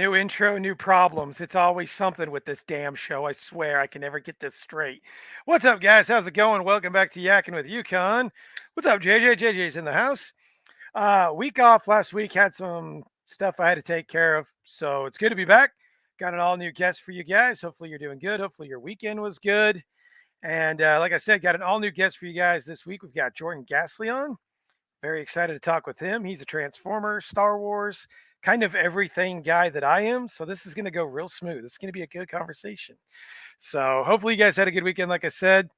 New intro, new problems. It's always something with this damn show. I swear I can never get this straight. What's up, guys? How's it going? Welcome back to YAKIN with YUKON. What's up, JJ? JJ's in the house. Week off last week. Had some stuff I had to take care of. So it's good to be back. Got an all new guest for you guys. Hopefully you're doing good. Hopefully your weekend was good. And like I said, got an all new guest for you guys this week. We've got Jordan Ghastly on. Very excited to talk with him. He's a Transformer, Star Wars, kind of everything guy that I am. So this is going to go real smooth. This is going to be a good conversation. So hopefully you guys had a good weekend. Like I said,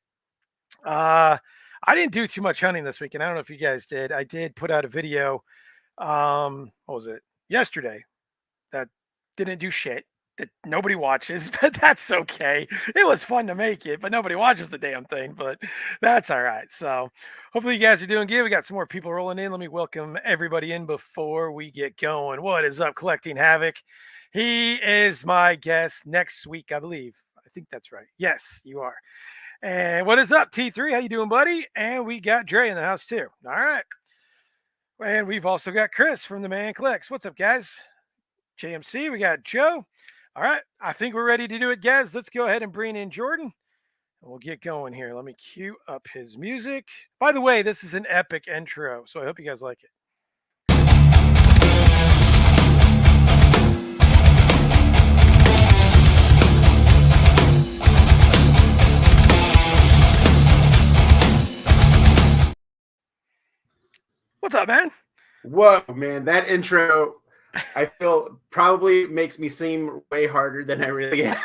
I didn't do too much hunting this weekend. I don't know if you guys did. I did put out a video. What was it? Yesterday. That didn't do shit. That nobody watches, but that's okay. It was fun to make it, but nobody watches the damn thing, but that's all right. So hopefully you guys are doing good. We got some more people rolling in. Let me welcome everybody in before we get going. What is up, Collecting Havoc? He is my guest next week, I believe. I think that's right. Yes, you are. And what is up, T3? How you doing, buddy? And we got Dre in the house too. All right. And we've also got Chris from The Man Collects. What's up, guys? JMC, we got Joe. All right, I think we're ready to do it, guys. Let's go ahead and bring in Jordan, and we'll get going here. Let me cue up his music. By the way, this is an epic intro, so I hope you guys like it. What's up, man? Whoa, man, that intro, I feel probably makes me seem way harder than I really am.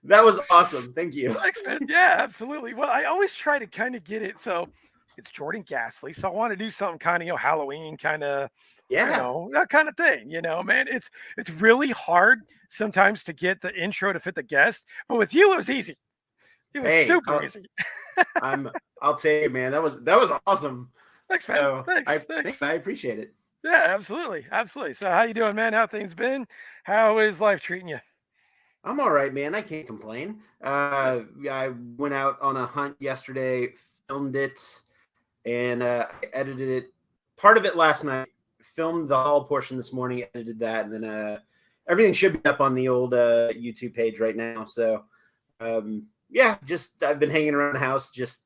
That was awesome. Thank you. Thanks, man. Yeah, absolutely. Well, I always try to kind of get it. So it's Jordan Ghastly. So I want to do something kind of, Halloween kind of, Yeah. that kind of thing, man. It's really hard sometimes to get the intro to fit the guest, but with you, it was easy. It was super easy. I'll take it, man. That was awesome. Thanks, man. So Thanks. I appreciate it. Yeah, absolutely. Absolutely. So how you doing, man? How things been? How is life treating you? I'm all right, man. I can't complain. I went out on a hunt yesterday, filmed it, and I edited it. Part of it last night. Filmed the haul portion this morning, edited that, and then everything should be up on the old YouTube page right now. So yeah, just I've been hanging around the house, just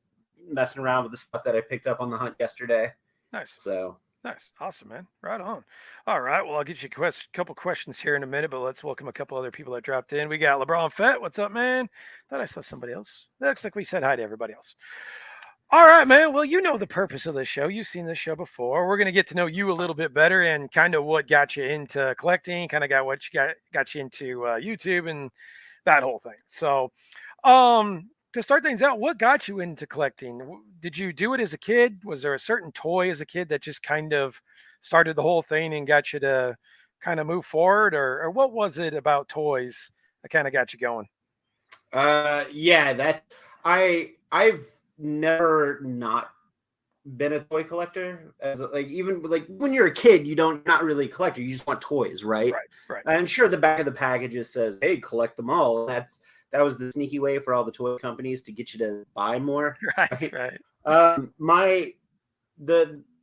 messing around with the stuff that I picked up on the hunt yesterday. Nice. So nice. Awesome, man. Right on. All right. Well, I'll get you a couple questions here in a minute, but let's welcome a couple other people that dropped in. We got LeBron Fett. What's up, man? Thought I saw somebody else. Looks like we said hi to everybody else. All right, man. Well, you know the purpose of this show. You've seen this show before. We're going to get to know you a little bit better and kind of what got you into collecting, kind of got you into YouTube and that whole thing. So, to start things out, what got you into collecting? Did you do it as a kid? Was there a certain toy as a kid that just kind of started the whole thing and got you to kind of move forward, or what was it about toys that kind of got you going? Yeah, that I've never not been a toy collector. Even when you're a kid, not really a collector. You just want toys, right? Right. And sure, the back of the packages says, "Hey, collect them all." That was the sneaky way for all the toy companies to get you to buy more. Right.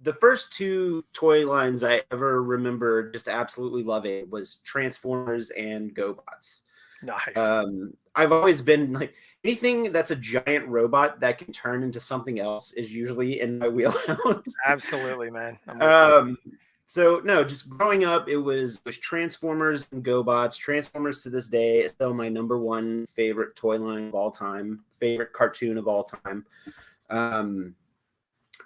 The first two toy lines I ever remember just absolutely loving was Transformers and GoBots. Nice. I've always been like, anything that's a giant robot that can turn into something else is usually in my wheelhouse. Absolutely, man. So no, just growing up, it was Transformers and GoBots. Transformers to this day is still my number one favorite toy line of all time, favorite cartoon of all time. And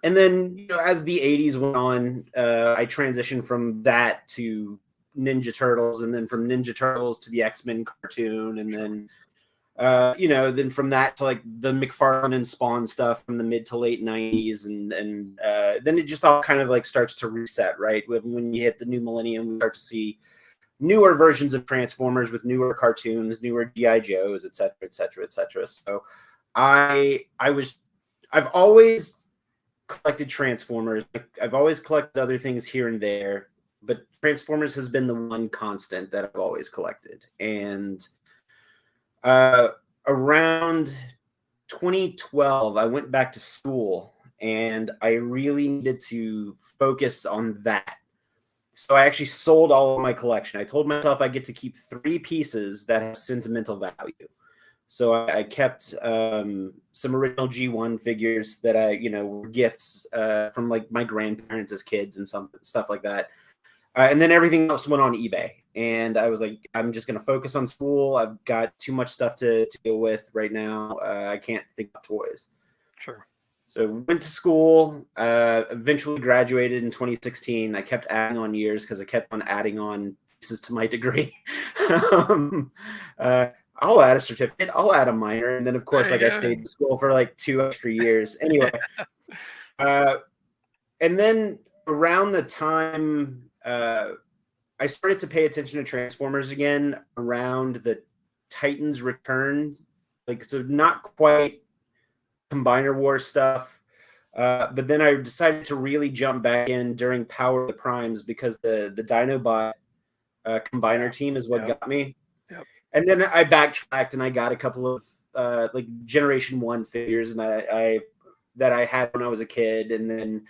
then, as the 80s went on, I transitioned from that to Ninja Turtles, and then from Ninja Turtles to the X-Men cartoon, and then then from that to like the McFarlane and Spawn stuff from the mid to late 90s, and then it just all kind of like starts to reset, right? When you hit the new millennium, we start to see newer versions of Transformers with newer cartoons, newer G.I. Joes, et cetera, et cetera, et cetera. So I've always collected Transformers. I've always collected other things here and there, but Transformers has been the one constant that I've always collected. And around 2012, I went back to school and I really needed to focus on that. So I actually sold all of my collection. I told myself I get to keep 3 pieces that have sentimental value. So I kept some original G1 figures that were gifts from like my grandparents as kids and some stuff like that. And then everything else went on eBay. And I was like, I'm just going to focus on school. I've got too much stuff to deal with right now. I can't think of toys. Sure. So went to school, eventually graduated in 2016. I kept adding on years because I kept on adding on pieces to my degree. I'll add a certificate. I'll add a minor. And then, of course, like I stayed in school for like 2 extra years. Anyway, and then around the time I started to pay attention to Transformers again around the Titans Return, like so not quite Combiner War stuff, but then I decided to really jump back in during Power of the Primes because the Dinobot Combiner team is what got me. Yep. And then I backtracked and I got a couple of like Generation 1 figures and I had when I was a kid, and then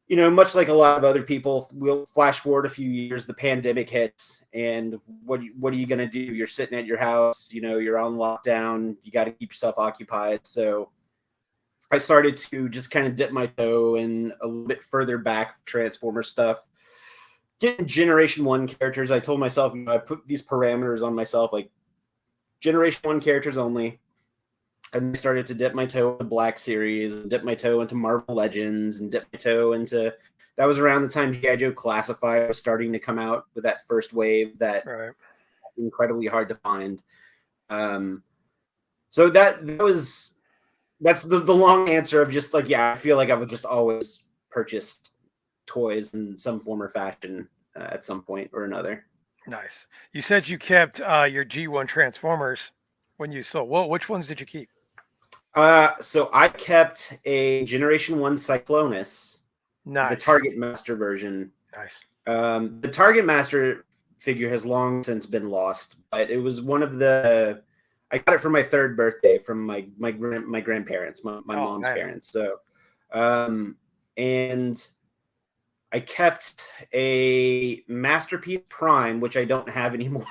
much like a lot of other people, we'll flash forward a few years, the pandemic hits, and what are you going to do? You're sitting at your house, you're on lockdown, you got to keep yourself occupied. So I started to just kind of dip my toe in a little bit further back Transformer stuff. Getting Generation 1 characters, I told myself, I put these parameters on myself, like Generation 1 characters only. And I started to dip my toe into Black Series, and dip my toe into Marvel Legends, and dip my toe into... That was around the time G.I. Joe Classified was starting to come out with that first wave that incredibly hard to find. So that's the long answer of just like, I feel like I've just always purchased toys in some form or fashion at some point or another. Nice. You said you kept your G1 Transformers when you sold. Well, which ones did you keep? So I kept a Generation 1 Cyclonus, the Target Master version. Nice. The Target Master figure has long since been lost, but it was one of the... I got it for my 3rd birthday from my grandparents, my mom's parents. So, and I kept a Masterpiece Prime, which I don't have anymore.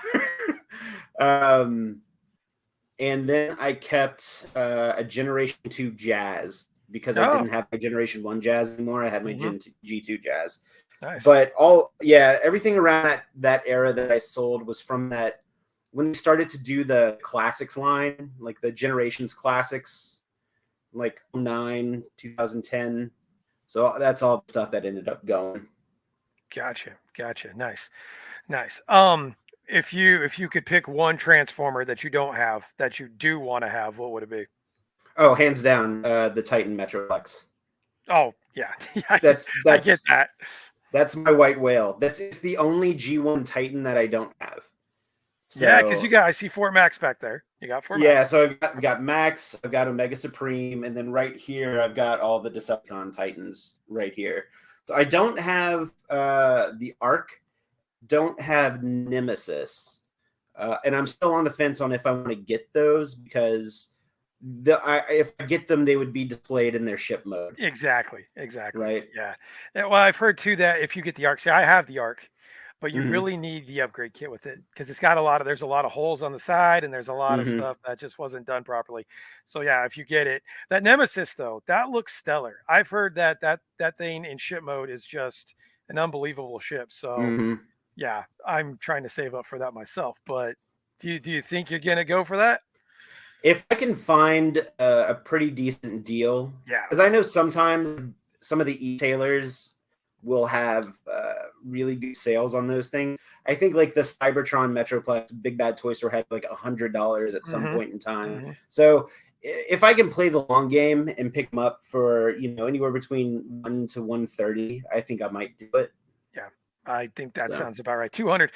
And then I kept a Generation 2 Jazz because I didn't have my Generation 1 Jazz anymore. I had my G2 Jazz. Nice. But everything around that era that I sold was from that, when they started to do the classics line, like the Generations classics, like 2009, 2010. So that's all the stuff that ended up going. Gotcha. Nice. If you could pick one Transformer that you don't have that you do want to have, what would it be? Oh, hands down, the Titan Metroplex. Oh yeah, I get that. That's my white whale. It's the only G1 Titan that I don't have. So, yeah, because I see Fort Max back there. You got Fort Max. Yeah, so I've got Max, I've got Omega Supreme, and then right here I've got all the Decepticon Titans right here. So I don't have the Arc, don't have Nemesis, and I'm still on the fence on if I want to get those because if I get them, they would be displayed in their ship mode. Exactly. Right. Yeah. Well, I've heard too that if you get the Arc, see, I have the Arc, but you really need the upgrade kit with it because it's got there's a lot of holes on the side and there's a lot of stuff that just wasn't done properly. So yeah, if you get it, that Nemesis though, that looks stellar. I've heard that thing in ship mode is just an unbelievable ship. So yeah, I'm trying to save up for that myself. But do you think you're gonna go for that? If I can find a pretty decent deal, because I know sometimes some of the e-tailers will have really good sales on those things. I think like the Cybertron Metroplex Big Bad Toy Store had like $100 at some point in time. So if I can play the long game and pick them up for anywhere between $1 to $130, I think I might do it. Yeah, I think that sounds about right. 200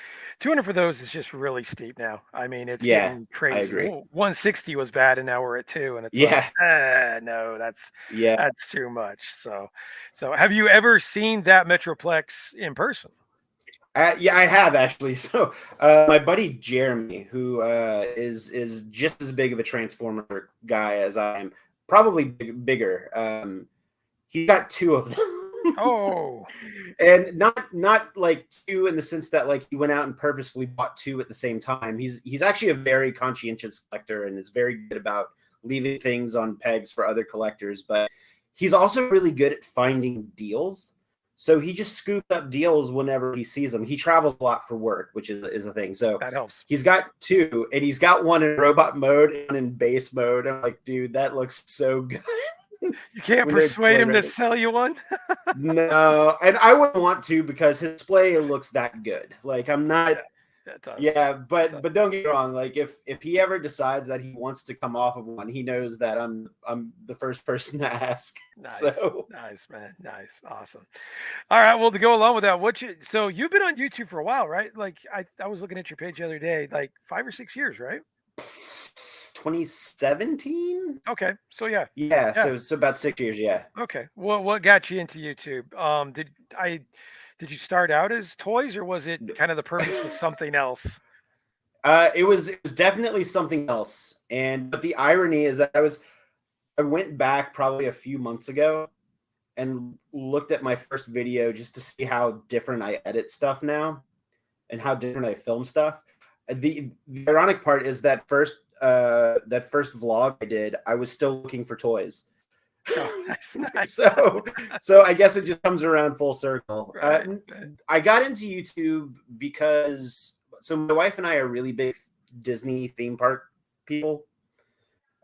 for those is just really steep now. I mean, it's getting crazy. I agree. 160 was bad, and now we're at 2, and it's like, no, that's too much. So have you ever seen that Metroplex in person? Yeah, I have actually. So my buddy Jeremy, who is just as big of a Transformer guy as I am, probably bigger. He got 2 of them. Oh, And not like two in the sense that like he went out and purposefully bought two at the same time. He's actually a very conscientious collector and is very good about leaving things on pegs for other collectors, but he's also really good at finding deals. So he just scoops up deals whenever he sees them. He travels a lot for work, which is a thing. So that helps. he's got two, and he's got one in robot mode and one in base mode. I'm like, dude, that looks so good. You can't When they're persuade toy him to ready. sell you one. No, and I wouldn't want to because his display looks that good. Like I'm not. Yeah, it does. Yeah, It does. but don't get me wrong. Like if he ever decides that he wants to come off of one, he knows that I'm the first person to ask. Nice, So nice, man, nice, awesome. All right, well, to go along with that, so you've been on YouTube for a while, right? Like I was looking at your page the other day, like 5 or 6 years, right? 2017. Okay, so yeah, Yeah, yeah. so about 6 years. Yeah. Okay, what got you into YouTube? Did you start out as toys, or was it kind of the purpose was something else? It was definitely something else, and but the irony is that I went back probably a few months ago and looked at my first video just to see how different I edit stuff now and how different I film stuff. The ironic part is that first vlog I did, I was still looking for toys. Oh, nice, nice. So I guess it just comes around full circle. Right, right. I got into YouTube because my wife and I are really big Disney theme park people.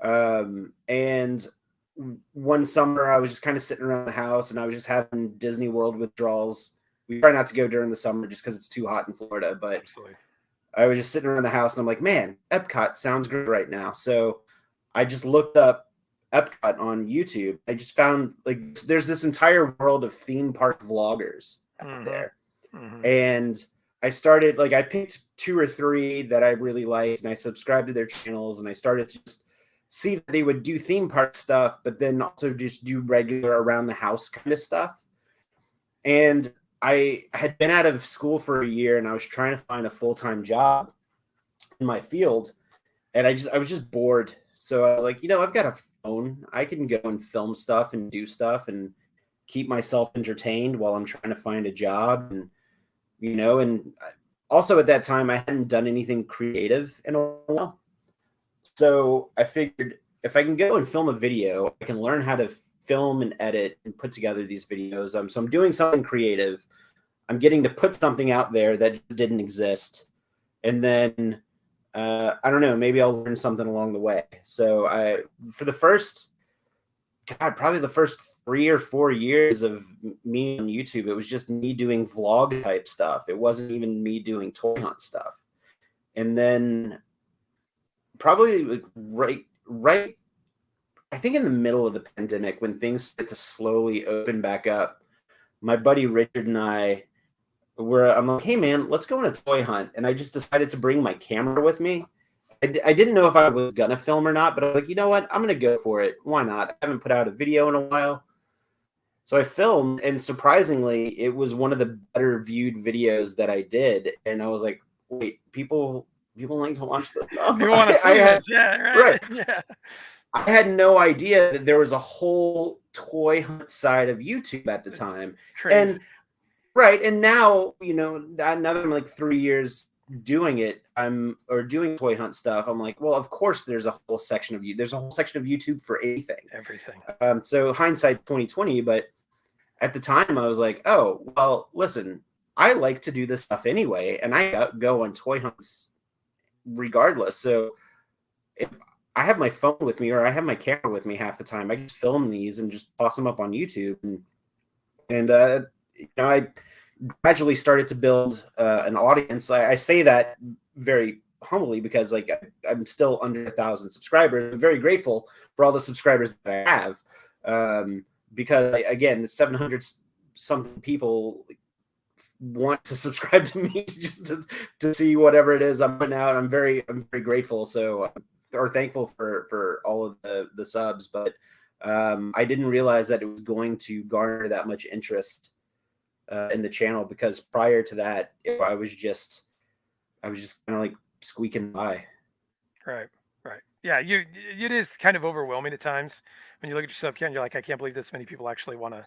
And one summer I was just kind of sitting around the house and I was just having Disney World withdrawals. We try not to go during the summer just because it's too hot in Florida, but Absolutely. I was just sitting around the house and I'm like, man, Epcot sounds great right now. So I just looked up Epcot on YouTube. I just found like there's this entire world of theme park vloggers out there. And I picked two or three that I really liked and I subscribed to their channels and I started to just see that they would do theme park stuff, but then also just do regular around the house kind of stuff. And I had been out of school for a year and I was trying to find a full-time job in my field. And I was just bored. So I was like, I've got a phone. I can go and film stuff and do stuff and keep myself entertained while I'm trying to find a job. And also at that time I hadn't done anything creative in a while. So I figured if I can go and film a video, I can learn how to film and edit and put together these videos. So I'm doing something creative. I'm getting to put something out there that didn't exist. And then, I don't know, maybe I'll learn something along the way. So probably the first 3 or 4 years of me on YouTube, it was just me doing vlog type stuff. It wasn't even me doing toy hunt stuff. And then probably like right I think in the middle of the pandemic when things started to slowly open back up, my buddy Richard and I'm like, hey man, let's go on a toy hunt. And I just decided to bring my camera with me. I didn't know if I was gonna film or not, but I was like, you know what, I'm gonna go for it. Why not? I haven't put out a video in a while. So I filmed, and surprisingly it was one of the better viewed videos that I did. And I was like, wait, people like to watch this stuff. You want to see this? Yeah, right. Yeah. I had no idea that there was a whole toy hunt side of YouTube at the time. Crazy. And now, now that I'm like 3 years doing it, doing toy hunt stuff, I'm like, well, of course there's a whole section of YouTube for anything. Everything. So hindsight 2020, but at the time I was like, oh, well, listen, I like to do this stuff anyway, and I go on toy hunts regardless. So if I have my phone with me or I have my camera with me half the time, I just film these and just toss them up on YouTube. And I gradually started to build an audience. I say that very humbly because like I'm still under 1,000 subscribers. I'm very grateful for all the subscribers that I have, because again, 700 something people want to subscribe to me just to see whatever it is I'm putting out. I'm very grateful. So or thankful for all of the subs, but I didn't realize that it was going to garner that much interest in the channel, because prior to that, I was just kind of like squeaking by. Right. Yeah, it is kind of overwhelming at times when you look at your sub count. You're like, I can't believe this many people actually want to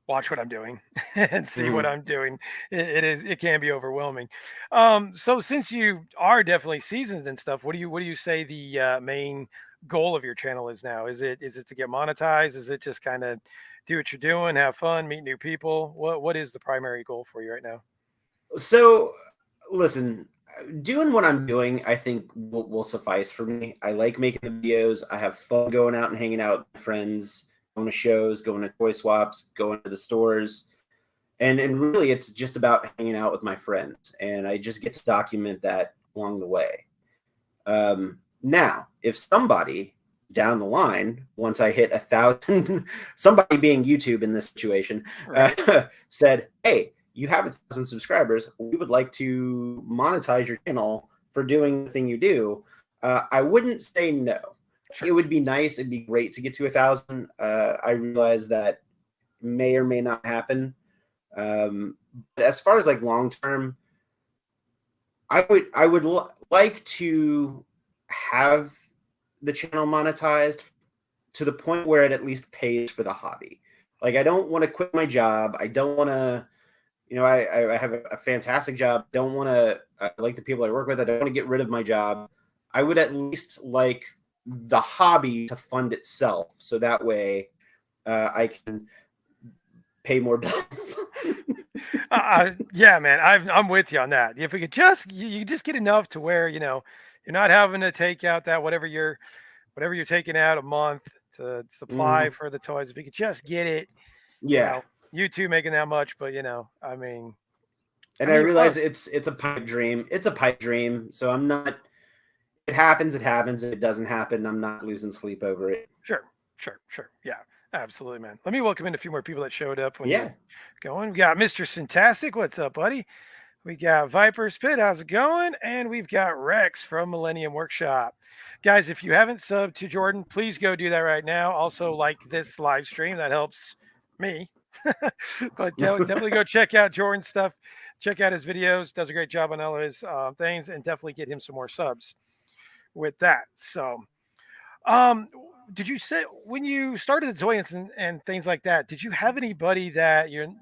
watch what I'm doing and see what Mhm. I'm doing. It can be overwhelming. So since you are definitely seasoned and stuff, what do you say the main goal of your channel is now? Is it to get monetized? Is it just kind of do what you're doing, have fun, meet new people? What is the primary goal for you right now? So, listen, doing what I'm doing, I think will suffice for me. I like making the videos. I have fun going out and hanging out with my friends, going to shows, going to toy swaps, going to the stores. And really it's just about hanging out with my friends. And I just get to document that along the way. Now, if somebody down the line, once I hit 1,000, somebody being YouTube in this situation, Right. said, "Hey, you have 1,000 subscribers. We would like to monetize your channel for doing the thing you do." I wouldn't say no. It Sure. would be nice. It'd be great to get to 1,000. I realize that may or may not happen. But as far as like long term, I would like to have the channel monetized to the point where it at least pays for the hobby. Like I don't want to quit my job. I don't want to, I have a fantastic job. Don't want to I like the people I work with. I don't want to get rid of my job. I would at least like the hobby to fund itself, so that way I can pay more bills. Yeah, man, I'm with you on that. If we could just you just get enough to where you're not having to take out that whatever you're taking out a month to supply Mhm. for the toys. If you could just get it, you Yeah, know, you two making that much, but I mean, and I you're realize close. it's a pipe dream. It's a pipe dream. So I'm not. It happens. It happens. If it doesn't happen, I'm not losing sleep over it. Sure, sure, sure. Yeah, absolutely, man. Let me welcome in a few more people that showed up when you were Yeah. going. We got Mr. Fantastic. What's up, buddy? We got Viper Spit. How's it going? And we've got Rex from Millennium Workshop. Guys, if you haven't subbed to Jordan, please go do that right now. Also, like this live stream. That helps me. But definitely go check out Jordan's stuff. Check out his videos. Does a great job on all of his things, and definitely get him some more subs with that. So, um, did you say when you started the toy and things like that? Did you have anybody that you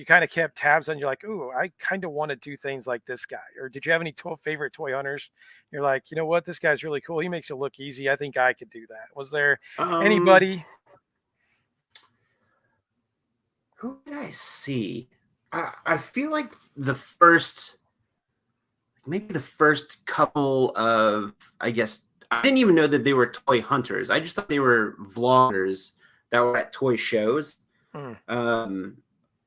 kind of kept tabs on? You're like, ooh, I kind of want to do things like this guy, or did you have any favorite toy hunters? You're like, you know what, this guy's really cool. He makes it look easy. I think I could do that. Was there Um. anybody? Who did I see? I feel like maybe the first couple of, I guess, I didn't even know that they were toy hunters. I just thought they were vloggers that were at toy shows. Hmm, Um,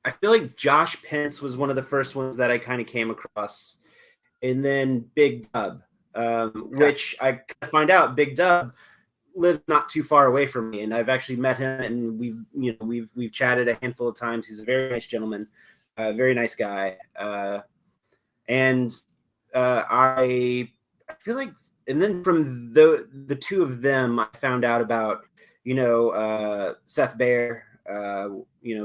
I feel like Josh Pence was one of the first ones that I kind of came across, and then Big Dub, okay, which I find out Big Dub lives not too far away from me, and I've actually met him, and we've chatted a handful of times. He's a very nice gentleman, very nice guy, and I feel like, and then from the two of them, I found out about Seth Bear.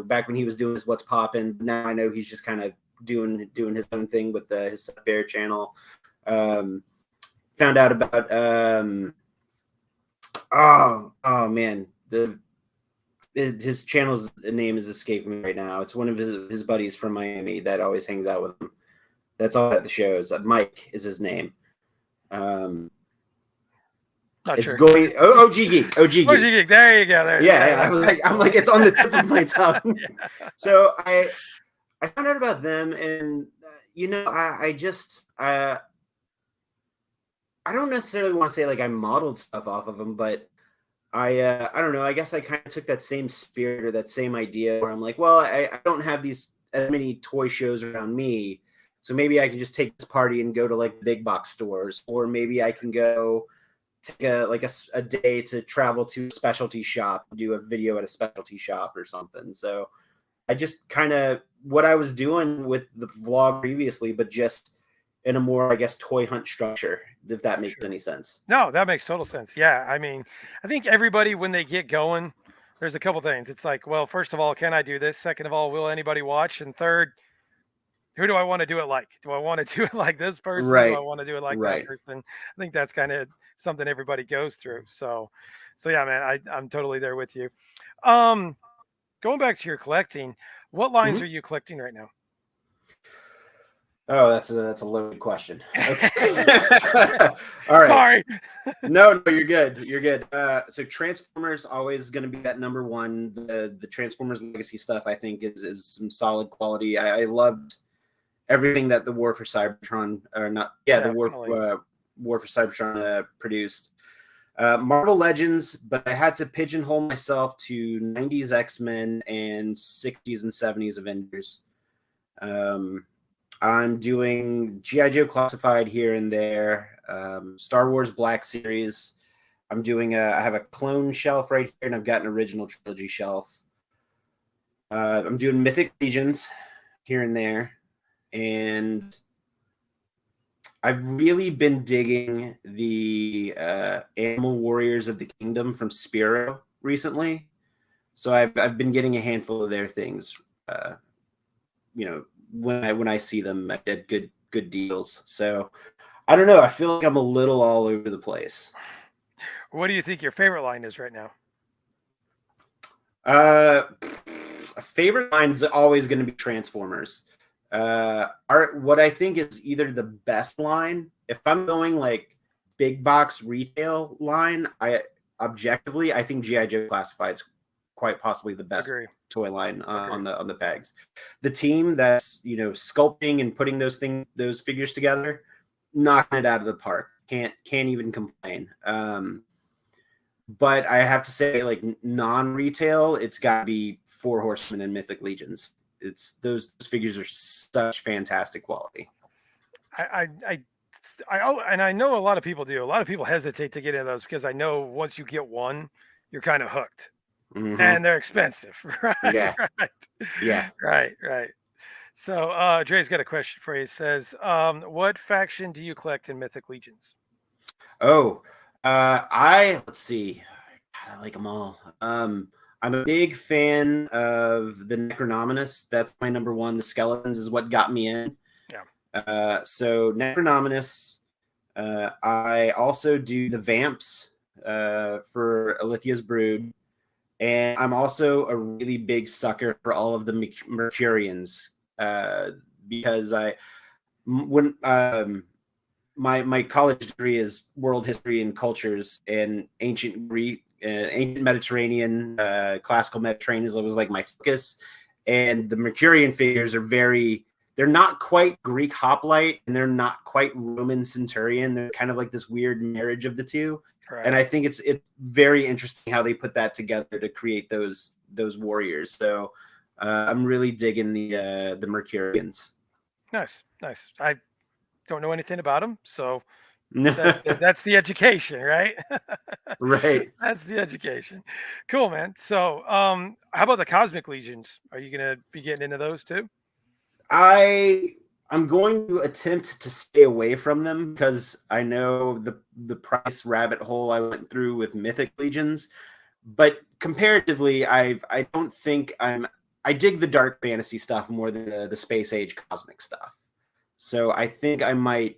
Back when he was doing his What's Poppin'. Now I know he's just kind of doing his own thing with his Seth Bear channel. Um, Found out about oh man, his channel's name is escaping me right now. It's one of his buddies from Miami that always hangs out with him. That's all at the shows. Mike is his name. Um, not it's sure. going OG Geek. OG Where's your Geek. gig? There you go. There, Yeah, yeah. that's I'm cool. like, it's on the tip of my tongue. Yeah, So I found out about them, and I just I don't necessarily want to say like I modeled stuff off of them, but I don't know. I guess I kind of took that same spirit or that same idea where I'm like, well, I don't have these as many toy shows around me, so maybe I can just take this party and go to like big box stores, or maybe I can go take a day to travel to a specialty shop, do a video at a specialty shop or something. So I just kind of what I was doing with the vlog previously, but just in a more, I guess, toy hunt structure, if that makes sure. any sense. No, that makes total sense. Yeah, I mean, I think everybody when they get going, there's a couple things. It's like, well, first of all, can I do this? Second of all, will anybody watch? And third, who do I want to do it like? Do I want to do it like this person? Do I Right. want to do it like that Right. person? I think that's kind of something everybody goes through. So yeah, man, I'm totally there with you. Um, Going back to your collecting, What lines Mhm. are you collecting right now? Oh, that's a loaded question. Okay. All right. Sorry. No, you're good. You're good. So Transformers always going to be that number one. The Transformers Legacy stuff I think is some solid quality. I loved everything that the War for Cybertron, or not, yeah, the Definitely. War for Cybertron produced. Marvel Legends, but I had to pigeonhole myself to 90s X-Men and 60s and 70s Avengers. I'm doing G.I. Joe Classified here and there, Star Wars Black Series. I have a clone shelf right here, and I've got an original trilogy shelf. I'm doing Mythic Legions here and there, and I've really been digging the Animal Warriors of the Kingdom from Spiro recently. So I've been getting a handful of their things. You know, when I see them at good deals. So I don't know. I feel like I'm a little all over the place. What do you think your favorite line is right now? Uh, a favorite line is always going to be Transformers. What I think is either the best line, if I'm going like big box retail line, I think GI Joe Classified is quite possibly the best Agree. toy line Agree. on the pegs. The team that's sculpting and putting those figures together, knocking it out of the park. Can't even complain. But I have to say, like non-retail, it's got to be Four Horsemen and Mythic Legions. It's those figures are such fantastic quality. And I know a lot of people do. A lot of people hesitate to get into those because I know once you get one, you're kind of hooked, Mm-hmm. and they're expensive. Right, Yeah, right, yeah. right. So Dre's got a question for you. It says, "What faction do you collect in Mythic Legions?" Oh, let's see. God, I like them all. I'm a big fan of the Necronominus. That's my number one. The skeletons is what got me in. Yeah. So Necronominus. I also do the Vamps for Alithia's Brood. And I'm also a really big sucker for all of the Mercurians because when my college degree is world history and cultures and ancient Greek, ancient Mediterranean, classical Mediterranean was like my focus. And the Mercurian figures are they're not quite Greek hoplite and they're not quite Roman centurion. They're kind of like this weird marriage of the two. Right. And I think it's very interesting how they put that together to create those warriors. So I'm really digging the Mercurians. Nice. I don't know anything about them, so that's the education, right? Right. That's the education. Cool, man. So, how about the Cosmic Legions? Are you gonna be getting into those too? I'm going to attempt to stay away from them because I know the price rabbit hole I went through with Mythic Legions, but comparatively, I don't think I dig the dark fantasy stuff more than the space age cosmic stuff. So I think I might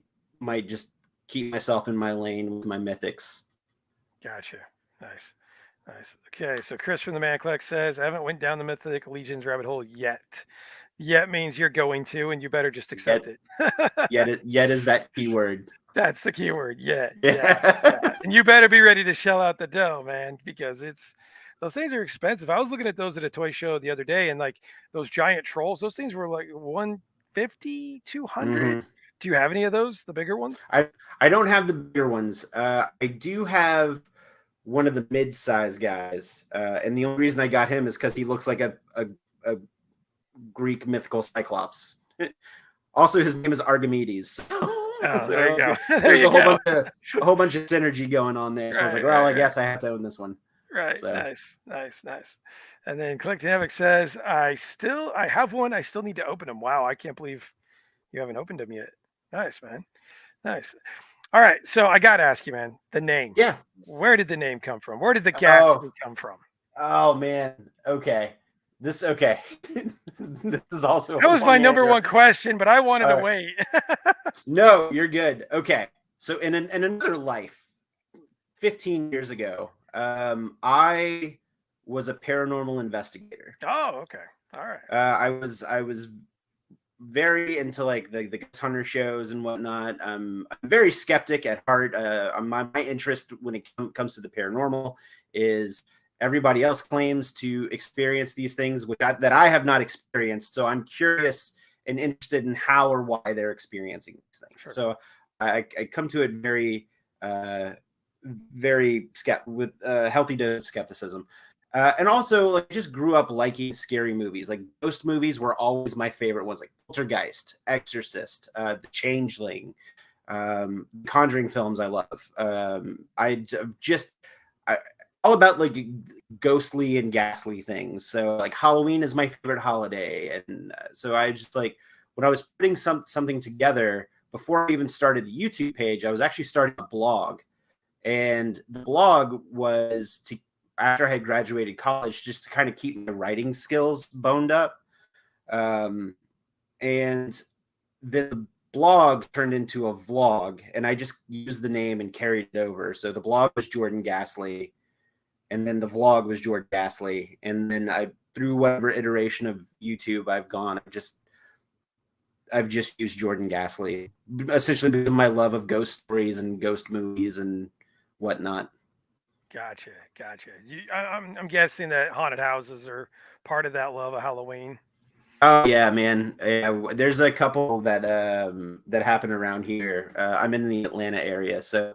just keep myself in my lane with my mythics. Gotcha. Nice. Okay, so Chris from the Man Collect says, I haven't went down the Mythic Legions rabbit hole yet. Yet means you're going to, and you better just accept it. Yet is that keyword. That's the keyword. Yeah. Yeah. And you better be ready to shell out the dough, man, because those things are expensive. I was looking at those at a toy show the other day, and like those giant trolls, those things were like 150, 200. Mm-hmm. Do you have any of those, the bigger ones? I don't have the bigger ones. I do have one of the mid-size guys, and the only reason I got him is because he looks like a Greek mythical cyclops. Also, his name is Archimedes. Oh, there you go. There's a whole bunch of synergy going on there. So I was like, well, I guess I have to own this one. Right. So. Nice. And then Collecting Havoc says, I have one. I still need to open them. Wow, I can't believe you haven't opened them yet. Nice, man. Nice. All right. So I got to ask you, man, the name. Yeah. Where did the name come from? Where did the Ghastly come from? Oh, man. Okay. This is also that was my number one question, but I wanted to wait. No, you're good. Okay, so in another life, 15 years ago, I was a paranormal investigator. Oh, okay. All right. I was very into like the Ghost Hunter shows and whatnot. I'm very skeptic at heart. My interest when it comes to the paranormal is everybody else claims to experience these things that I have not experienced. So I'm curious and interested in how or why they're experiencing these things. Sure. So I come to it uh, very with a healthy dose of skepticism. And also, like, I just grew up liking scary movies. Like, ghost movies were always my favorite ones, like Poltergeist, Exorcist, The Changeling, Conjuring films. I love. I all about like ghostly and ghastly things. So, like, Halloween is my favorite holiday, and so I just like when I was putting something together before I even started the YouTube page. I was actually starting a blog, and the blog was to after I had graduated college, just to kind of keep my writing skills boned up. And the blog turned into a vlog, and I just used the name and carried it over. So the blog was Jordan Ghastly, and then the vlog was Jordan Ghastly, and then through whatever iteration of YouTube I've gone, I've just used Jordan Ghastly, essentially because of my love of ghost stories and ghost movies and whatnot. Gotcha. I'm guessing that haunted houses are part of that love of Halloween. Oh yeah, man. Yeah, there's a couple that happen around here. I'm in the Atlanta area, so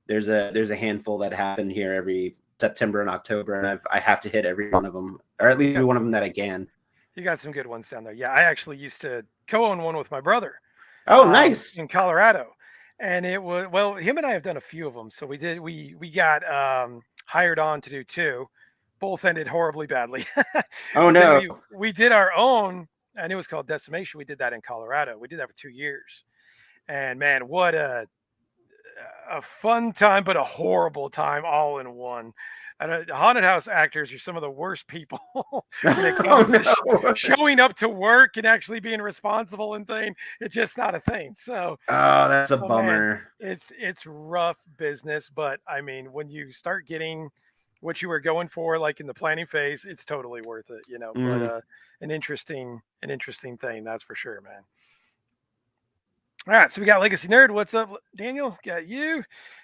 there's a handful that happen here every September and October, and I have to hit every one of them, or at least every one of them that I can. You got some good ones down there. Yeah, I actually used to co-own one with my brother Oh, nice. in Colorado, and it was well. Him and I have done a few of them. So we got hired on to do two. Both ended horribly badly. Oh But then no. we did our own, and it was called Decimation. We did that in Colorado. We did that for 2 years, and man, what a fun time, but a horrible time all in one. And haunted house actors are some of the worst people when it Oh comes to no. showing up to work and actually being responsible and thing. It's just not a thing. So, Oh, that's a oh man, bummer. it's rough business. But I mean, when you start getting what you were going for, like in the planning phase, it's totally worth it. But Mm. an interesting thing, that's for sure, man. All right, so we got Legacy Nerd. What's up, Daniel? Got you.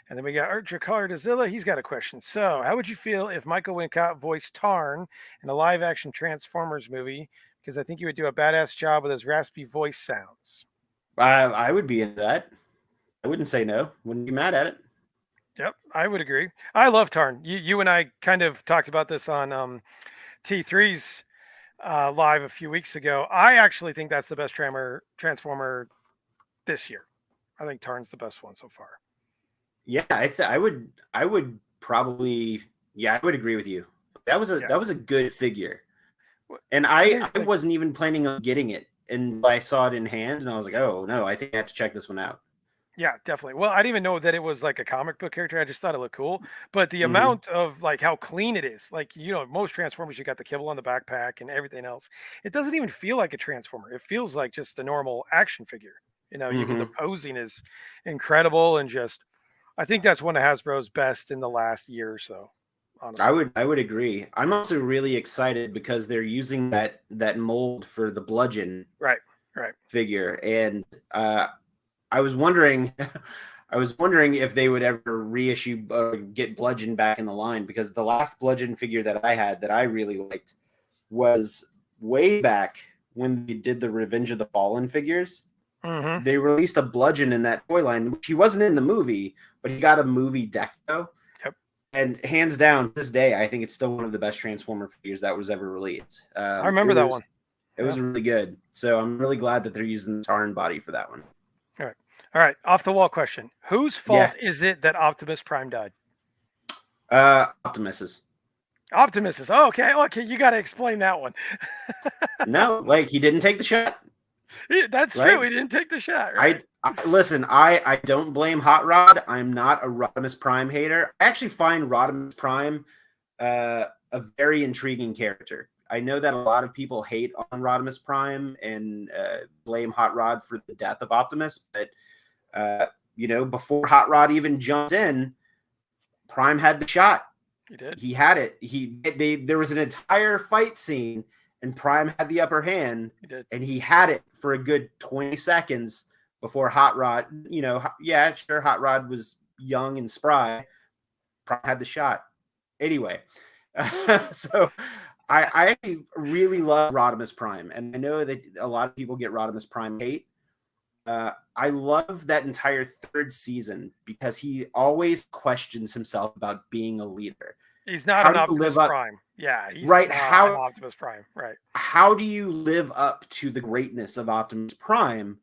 And then we got Archer Cardazilla. He's got a question. So, how would you feel if Michael Wincott voiced Tarn in a live action Transformers movie? Because I think he would do a badass job with his raspy voice sounds. I would be into that. I wouldn't say no. Wouldn't be mad at it. Yep, I would agree. I love Tarn. You and I kind of talked about this on T3's live a few weeks ago. I actually think that's the best Transformer this year. I think Tarn's the best one so far. Yeah, I would probably, yeah, I would agree with you. That was a good figure. And I wasn't even planning on getting it, and I saw it in hand, and I was like, oh no, I think I have to check this one out. Yeah, definitely. Well, I didn't even know that it was like a comic book character. I just thought it looked cool. But the Mm-hmm. amount of like how clean it is, like most Transformers, you got the kibble on the backpack and everything else. It doesn't even feel like a Transformer. It feels like just a normal action figure. Even the Mm-hmm. posing is incredible, and just I think that's one of Hasbro's best in the last year or so. Honestly, I would agree. I'm also really excited because they're using that mold for the bludgeon right. figure, and I was wondering, I was wondering if they would ever reissue get Bludgeon back in the line, because the last Bludgeon figure that I had that I really liked was way back when they did the Revenge of the Fallen figures. Mm-hmm. They released a Bludgeon in that toy line, which he wasn't in the movie, but he got a movie deco. Yep. And hands down, to this day, I think it's still one of the best Transformer figures that was ever released. I remember that one. It was really good. So I'm really glad that they're using the Tarn body for that one. All right. Off the wall question: whose fault is it that Optimus Prime died? Optimus's. Optimus is okay. You got to explain that one. No, like, he didn't take the shot. That's right? True. He didn't take the shot. Right? Listen. I don't blame Hot Rod. I'm not a Rodimus Prime hater. I actually find Rodimus Prime a very intriguing character. I know that a lot of people hate on Rodimus Prime and blame Hot Rod for the death of Optimus, but before Hot Rod even jumped in, Prime had the shot. He did. He had it. There was an entire fight scene, and Prime had the upper hand, He did. and he had it for a good 20 seconds before Hot Rod, yeah, sure, Hot Rod was young and spry. Prime had the shot. Anyway, so I actually really love Rodimus Prime, and I know that a lot of people get Rodimus Prime hate. I love that entire third season because he always questions himself about being a leader. He's not How an do you Optimus live up? Prime. Yeah, he's Right? not an Optimus Prime. Right. How do you live up to the greatness of Optimus Prime?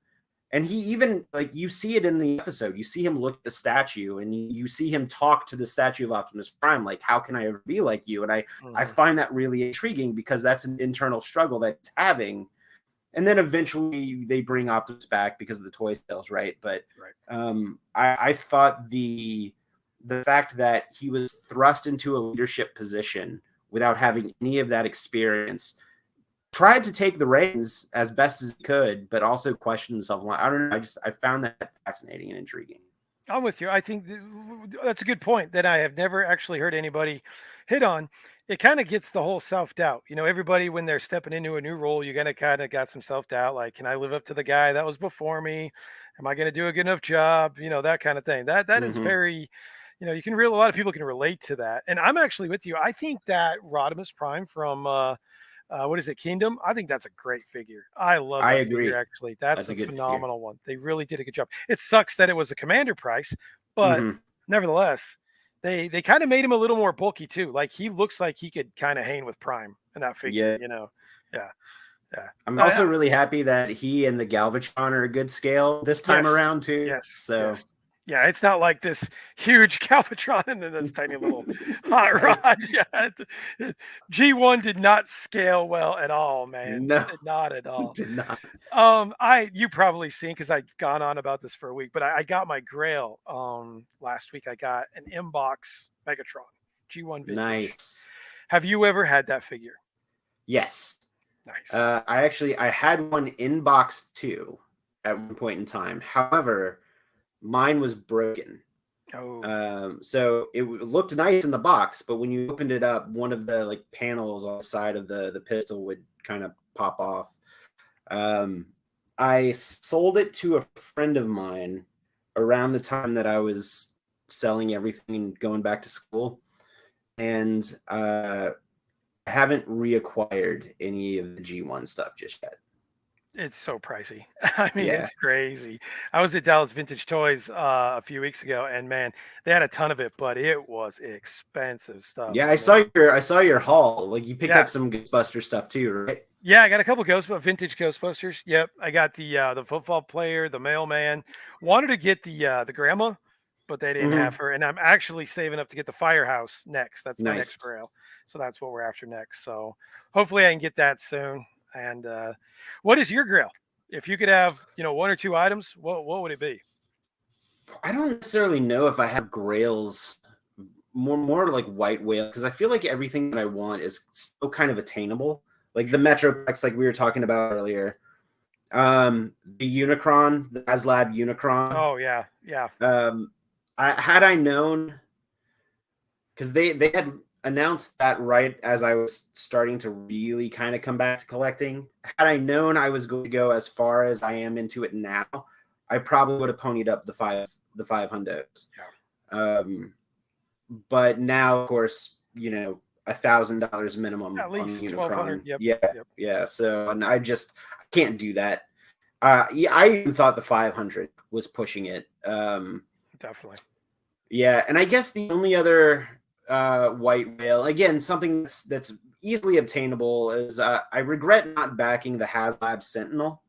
And he even, like, you see it in the episode. You see him look at the statue, and you see him talk to the statue of Optimus Prime, like, how can I ever be like you? And I find that really intriguing because that's an internal struggle that he's having. And then eventually they bring Optimus back because of the toy sales, right? But I thought the fact that he was thrust into a leadership position without having any of that experience, tried to take the reins as best as he could, but also questioned himself. I don't know. I found that fascinating and intriguing. I'm with you. I think that's a good point that I have never actually heard anybody hit on. It kind of gets the whole self doubt. Everybody, when they're stepping into a new role, you're going to kind of got some self doubt. Like, can I live up to the guy that was before me? Am I going to do a good enough job? That kind of thing. That is very, you can a lot of people can relate to that. And I'm actually with you. I think that Rodimus Prime from, what is it, Kingdom? I think that's a great figure. I love that figure, actually. That's a phenomenal one. They really did a good job. It sucks that it was a commander price, but nevertheless, they kind of made him a little more bulky too. Like, he looks like he could kind of hang with Prime in that figure, Yeah. I'm also really happy that he and the Galvatron are a good scale this time around too. Yes. So yes. Yeah, it's not like this huge Galvatron and then this tiny little hot rod. Yeah, G1 did not scale well at all, man. No, not at all. Did not. You probably seen because I've gone on about this for a week, but I got my Grail last week. I got an inbox Megatron G1 vintage. Nice. Have you ever had that figure? Yes. Nice. I had one in box too at one point in time. However, mine was broken. Oh. So it looked nice in the box, but when you opened it up, one of the panels on the side of the pistol would kind of pop off. I sold it to a friend of mine around the time that I was selling everything and going back to school, and I haven't reacquired any of the G1 stuff just yet. It's so pricey. I mean, it's crazy. I was at Dallas Vintage Toys a few weeks ago, and man, they had a ton of it, but it was expensive stuff. Yeah, I saw your haul. Like, you picked up some Ghostbuster stuff too, right? Yeah, I got a couple vintage Ghostbusters. Yep, I got the football player, the mailman. Wanted to get the grandma, but they didn't have her, and I'm actually saving up to get the firehouse next. That's my next grail. So that's what we're after next. So hopefully I can get that soon. And what is your grail? If you could have, one or two items, what would it be? I don't necessarily know if I have grails, more like white whale, because I feel like everything that I want is still kind of attainable. Like the Metroplex, like we were talking about earlier. The Unicron, the ASLab Unicron. Oh yeah. Had I known, because they had announced that right as I was starting to really kind of come back to collecting. Had I known I was going to go as far as I am into it now, I probably would have ponied up the five hundos. Yeah. But now, of course, $1,000 minimum at least on Unicron. Yep. Yeah. So, and I can't do that. I even thought the 500 was pushing it. Definitely. Yeah, and I guess the only other white whale, again, something that's easily obtainable, is I regret not backing the HasLab Sentinel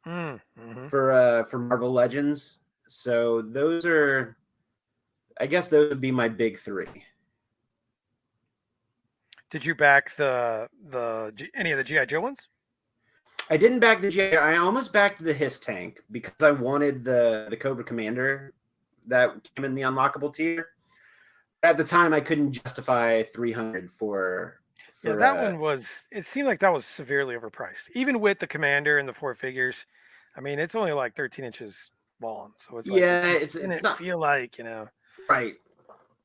for Marvel Legends. So those would be my big three. Did you back any of the G.I. Joe ones? I didn't back the G.I. I almost backed the Hiss tank because I wanted the Cobra Commander that came in the unlockable tier. At the time, I couldn't justify 300 for that one was. It seemed like that was severely overpriced, even with the Commander and the 4 figures. I mean, it's only like 13 inches long, so it's like, it's not feel like right.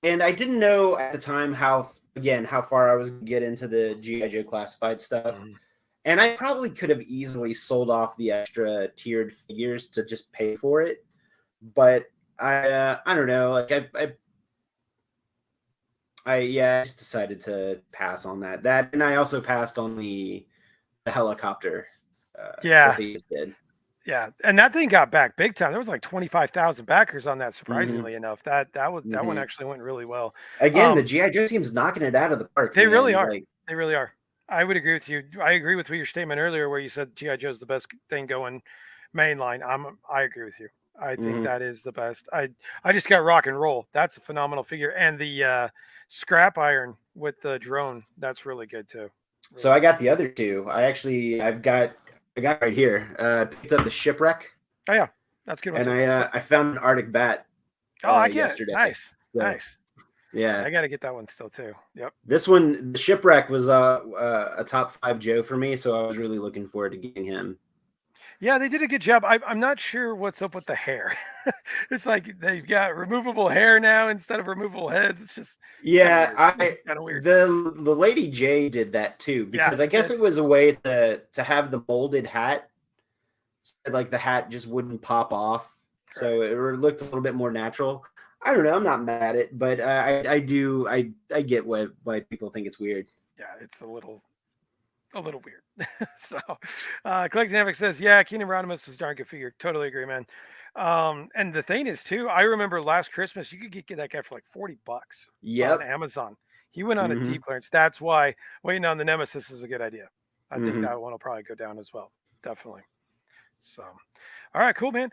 And I didn't know at the time how far I was going to get into the G.I. Joe classified stuff. And I probably could have easily sold off the extra tiered figures to just pay for it, but I don't know. Like I just decided to pass on that. That, and I also passed on the helicopter that Yeah, they just did. yeah, and that thing got back big time. There was like 25,000 backers on that. Hmm. Surprisingly enough, that one Hmm. actually went really well. Again, the Um, GI Joe team's knocking it out of the park, they really man. are. Like, They really are. I would agree with you. I agree with your statement earlier where you said GI Joe's the best thing going mainline. I agree with you. I think mhm. that is the best. I just got rock and roll. That's a phenomenal figure, and the scrap iron with the drone. That's really good too. So Really I good. got the other two. I got right here. Picked up the shipwreck, Oh yeah, that's a good one and too. Yep. I found an Arctic bat Oh, I get it. yesterday. Nice, So nice. yeah, I got to get that one still too. Yep. this one, the shipwreck, was a top 5 Joe for me, so I was really looking forward to getting him. Yeah, they did a good job. I'm not sure what's up with the hair. It's like they've got removable hair now instead of removable heads. It's kind of Yeah, weird. I Kind of weird. the Lady J did that too, Yeah, because I she guess did. it was a way to have the molded hat, so like the hat just wouldn't pop off, Right. so it looked a little bit more natural. I don't know, I'm not mad at it, but I get why people think it's weird. Yeah, it's a little weird. So, Collecting Epic says, yeah, Keenan Rodimus was a darn good figure. Totally agree, man. And the thing is, too, I remember last Christmas you could get that guy for like $40 on Yep. Amazon. He went on a Mm-hmm. deep clearance. That's why waiting on the Nemesis is a good idea. I think Mm-hmm. that one will probably go down as well. Definitely. So, all right, cool, man.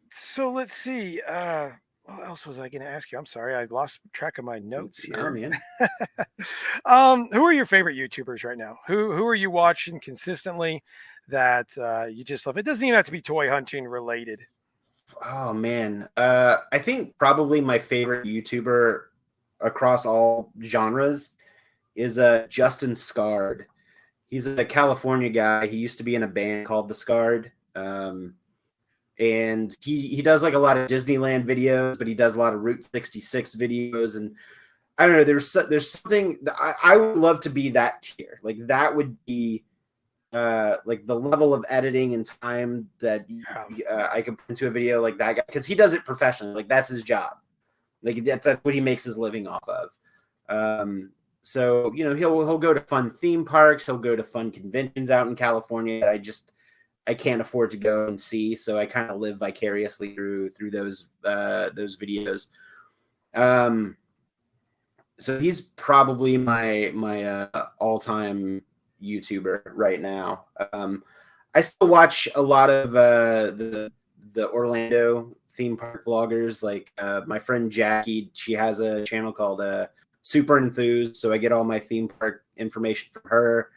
So let's see. What else was I going to ask you? I'm sorry, I lost track of my notes No, here. man. Who are your favorite YouTubers right now? Who are you watching consistently that you just love? It doesn't even have to be toy hunting related. Oh man. I think probably my favorite YouTuber across all genres is Justin Scarred. He's a California guy. He used to be in a band called The Scarred. And he does like a lot of Disneyland videos, but he does a lot of Route 66 videos. And I don't know, there's something that I would love to be that tier. Like that would be like the level of editing and time that Yeah, I could put into a video like that guy, because he does it professionally. Like that's his job. Like that's what he makes his living off of. So you know he'll go to fun theme parks. He'll go to fun conventions out in California that I can't afford to go and see. So I kind of live vicariously through those videos. Um, so he's probably my all time YouTuber right now. I still watch a lot of the Orlando theme park vloggers. Like my friend Jackie, she has a channel called Super Enthused, so I get all my theme park information from her.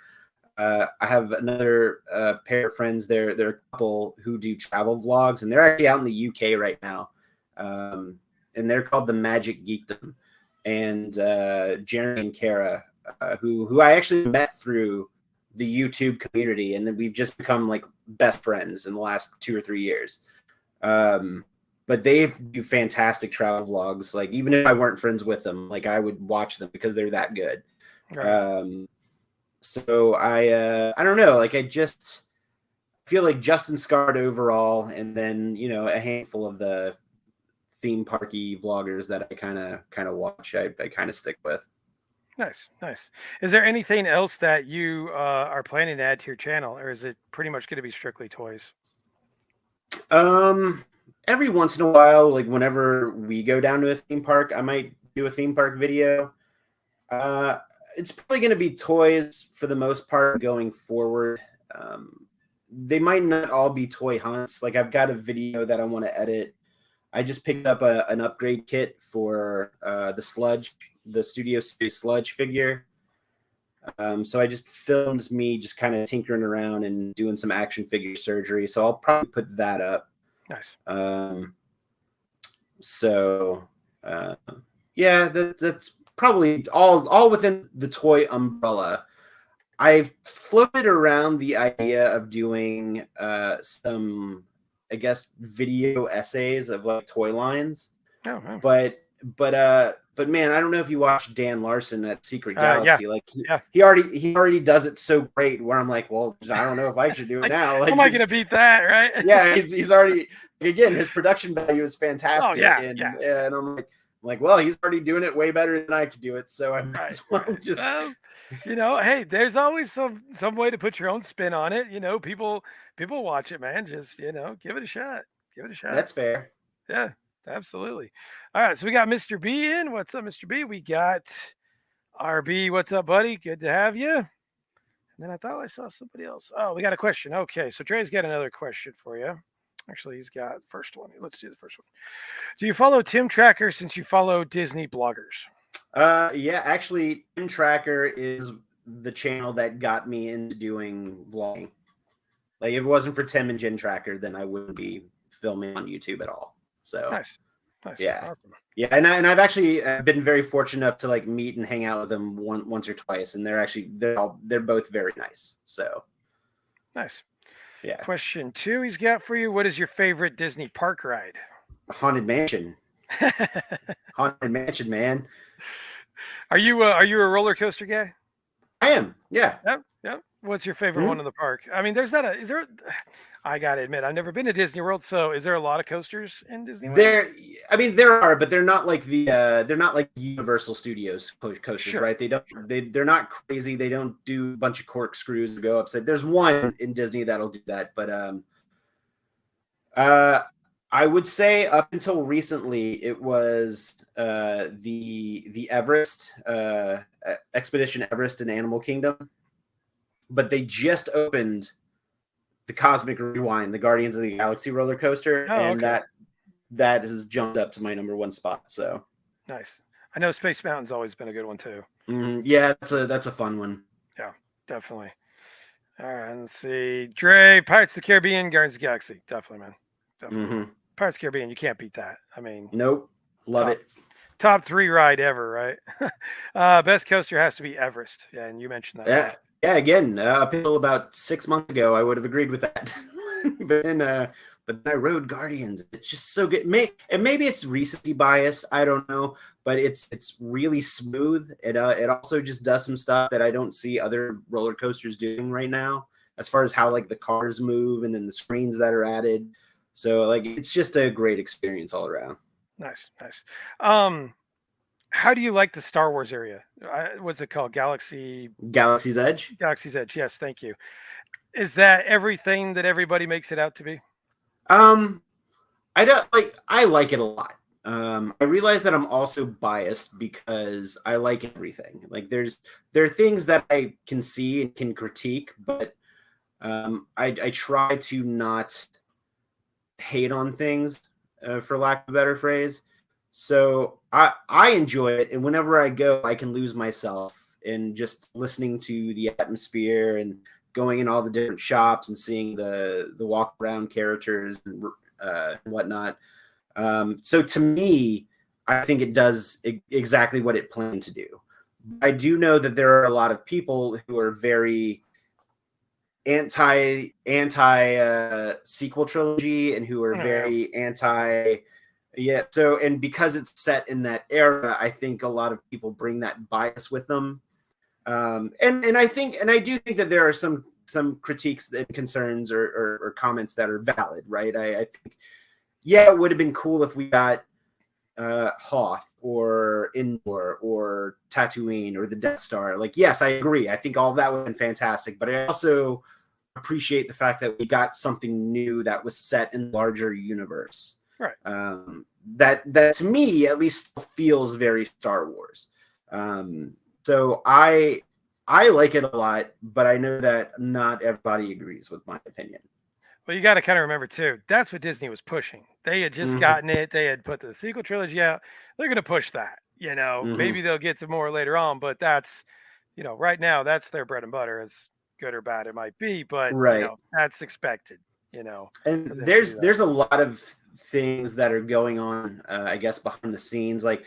I have another pair of friends. They're a couple who do travel vlogs, and they're actually out in the UK right now. And they're called the Magic Geekdom. And Jeremy and Kara, who I actually met through the YouTube community, and then we've just become like best friends in the last 2 or 3 years. But they do fantastic travel vlogs. Like even if I weren't friends with them, like I would watch them because they're that good. right. So I don't know. Like I just feel like Justin Scard overall, and then you know a handful of the theme parky vloggers that I kind of watch. I kind of stick with. Nice, nice. Is there anything else that you are planning to add to your channel, or is it pretty much going to be strictly toys? Um, every once in a while, like whenever we go down to a theme park, I might do a theme park video. Uh, it's probably going to be toys for the most part going forward. They might not all be toy hunts. Like I've got a video that I want to edit. I just picked up an upgrade kit for the Studio Series Sludge figure. So I just filmed me just kind of tinkering around and doing some action figure surgery. So I'll probably put that up. Nice. So yeah, that's probably all within the toy umbrella. I've floated around the idea of doing some, I guess, video essays of like toy lines, Oh, wow. but But man, I don't know if you watched Dan Larson at Secret Yeah, Galaxy. Like yeah. he already does it so great. Where I'm like, well, I don't know if I should do it Like, now. how Like, am I gonna beat that, right? yeah, he's already, again, his production value is fantastic. Oh yeah, and yeah. and I'm like, well, he's already doing it way better than I could do it. So I might as well just. Well, hey, there's always some way to put your own spin on it. People watch it, man. Just give it a shot. Give it a shot. That's fair. Yeah, absolutely. All right, so we got Mr. B in. What's up, Mr. B? We got RB. What's up, buddy? Good to have you. And then I thought I saw somebody else. Oh, we got a question. Okay, so Dre's got another question for you. Actually, he's got the first one. Let's do the first one. Do you follow Tim Tracker since you follow Disney bloggers? Yeah, actually, Tim Tracker is the channel that got me into doing vlogging. Like, if it wasn't for Tim and Jen Tracker, then I wouldn't be filming on YouTube at all. So Nice. yeah, Awesome. yeah, and I've actually been very fortunate enough to like meet and hang out with them once or twice, and they're both very nice. So Nice. yeah. Question 2 he's got for you. What is your favorite Disney park ride? Haunted Mansion. Haunted Mansion, man. Are you a roller coaster guy? I am. Yeah. Yep. What's your favorite one in the park? I mean, is there? I gotta admit, I've never been to Disney World, so is there a lot of coasters in Disney World? There are, but they're not like they're not like Universal Studios coasters, Sure. right? They're not crazy. They don't do a bunch of corkscrews or go upside. There's one in Disney that'll do that, but I would say up until recently it was the Everest Expedition Everest in Animal Kingdom, but they just opened the Cosmic Rewind, the Guardians of the Galaxy roller coaster, and okay. that has jumped up to my #1 spot. So Nice. I know Space Mountain's always been a good one too. Yeah, that's a fun one. Yeah, definitely. All right, let's see. Dre, Pirates of the Caribbean, Guardians of the Galaxy. Definitely, man. Definitely. Pirates of the Caribbean, you can't beat that. I mean, nope. Love it. Top 3 ride ever, right? Best coaster has to be Everest. Yeah, and you mentioned that. Yeah. Yeah, again, up until about 6 months ago, I would have agreed with that. but then I rode Guardians. It's just so good. And maybe it's recency bias. I don't know, but it's really smooth. It also just does some stuff that I don't see other roller coasters doing right now, as far as how like the cars move and then the screens that are added. So like it's just a great experience all around. Nice. How do you like the Star Wars area? What's it called? Galaxy's Edge? Galaxy's Edge. Yes, thank you. Is that everything that everybody makes it out to be? I like it a lot. I realize that I'm also biased because I like everything. Like there are things that I can see and can critique, but I try to not hate on things, for lack of a better phrase. So I enjoy it, and whenever I go, I can lose myself in just listening to the atmosphere and going in all the different shops and seeing the walk around characters and whatnot. So to me, I think it does exactly what it planned to do. I do know that there are a lot of people who are very anti sequel trilogy and who are very anti. Yeah. So, and because it's set in that era, I think a lot of people bring that bias with them. And I do think that there are some critiques and concerns or comments that are valid, right? I think, yeah, it would have been cool if we got Hoth or Endor or Tatooine or the Death Star. Like, yes, I agree. I think all of that would have been fantastic, but I also appreciate the fact that we got something new that was set in larger universe. Right. That to me at least feels very Star Wars. So I like it a lot, but I know that not everybody agrees with my opinion. Well, you got to kind of remember too, that's what Disney was pushing. They had just gotten it. They had put the sequel trilogy out. They're going to push that, maybe they'll get to more later on, but that's, right now that's their bread and butter, as good or bad it might be, but that's expected, And there's a lot of things that are going on, I guess, behind the scenes, like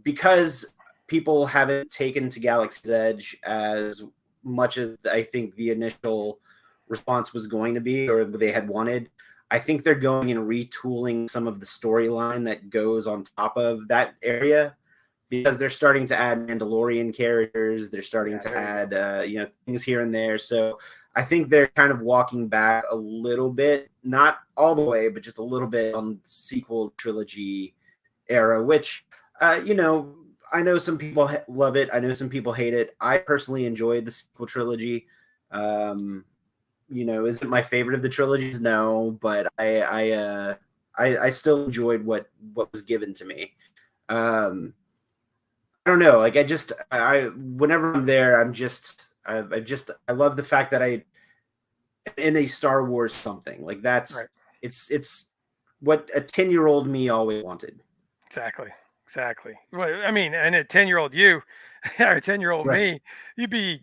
because people haven't taken to Galaxy's Edge as much as I think the initial response was going to be, or they had wanted. I think they're going and retooling some of the storyline that goes on top of that area. because they're starting to add Mandalorian characters. They're starting to there you add things here and there. So I think they're kind of walking back a little bit, not all the way, but just a little bit on sequel trilogy era, which I know some people love it. I know some people hate it. I personally enjoyed the sequel trilogy. Is it my favorite of the trilogies? No, but I still enjoyed what was given to me. I don't know. Like I whenever I'm there, I love the fact that I in a Star Wars something like right. it's what a 10-year-old me always wanted. Exactly. Exactly. Well, I mean, and a 10-year-old you or a 10-year-old Right. me, you'd be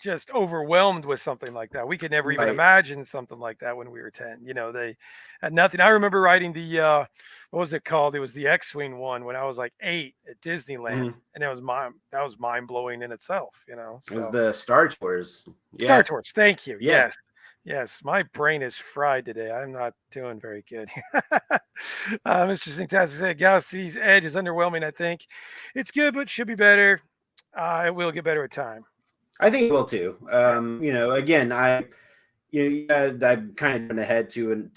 just overwhelmed with something like that. We could never even Right. imagine something like that when we were 10. They had nothing. I remember riding the what was it called? It was the X-Wing one when I was like 8 at Disneyland. Mhm. And that was mind blowing in itself. It was So the Star Tours. Star Yeah. Tours. Thank you. Yeah. Yes. Yes. My brain is fried today. I'm not doing very good. Mr. Fantastic said Galaxy's Edge is underwhelming, I think. It's good, but should be better. It will get better with time. I think it will too. Yeah. Again, I'm kind of going ahead to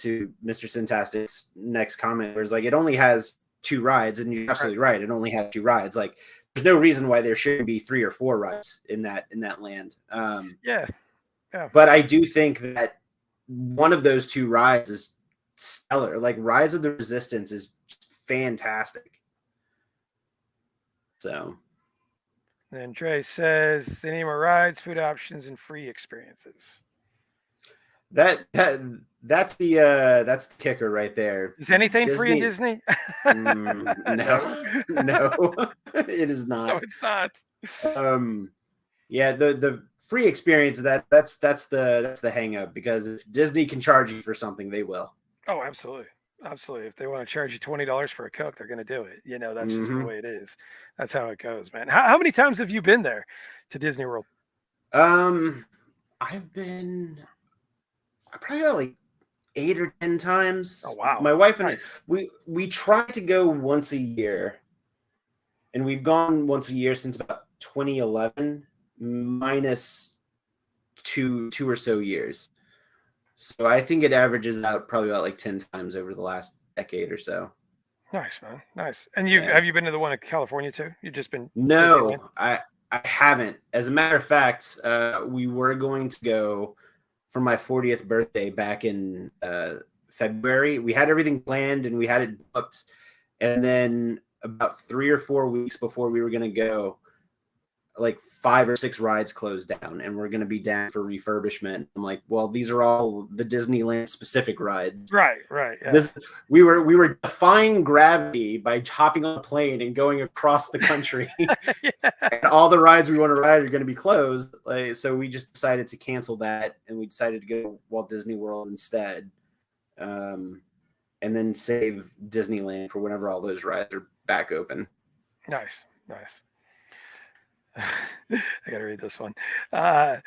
Mr. Syntastic's next comment, where it's like it only has 2 rides, and you're Right. absolutely right. It only has 2 rides. Like, there's no reason why there shouldn't be 3 or 4 rides in that land. Yeah. Yeah. But I do think that one of those 2 rides is stellar. Like, Rise of the Resistance is fantastic. So And Dre says the name of rides, food options, and free experiences. that's the kicker right there. Is anything free in Disney. Disney? No, no, it is No, not. it's not. Yeah, the free experience that's the hang up, because if Disney can charge you for something, they will. Oh, absolutely. Absolutely. If they want to charge you $20 for a Coke, they're going to do it. That's just the Hmm. way it is. That's how it goes, man. How many times have you been there to Disney World? I've been probably about like 8 or 10 times. Oh, wow. My wife and Nice. we try to go once a year, and we've gone once a year since about 2011, minus two or so years. So I think it averages out probably about like 10 times over the last decade or so. Nice, man. Nice. And Yeah. have you been to the one in California too? You've just been Disneyland? No, I haven't. As a matter of fact, we were going to go for my 40th birthday back in February. We had everything planned and we had it booked. And then about 3 or 4 weeks before we were going to go, like 5 or 6 rides closed down, and we're going to be down for refurbishment. I'm like, well, these are all the Disneyland specific rides. Right. Yeah. We were defying gravity by hopping on a plane and going across the country. Yeah. And all the rides we want to ride are going to be closed. So we just decided to cancel that, and we decided to go Walt Disney World instead, and then save Disneyland for whenever all those rides are back open. Nice. I got to read this one. It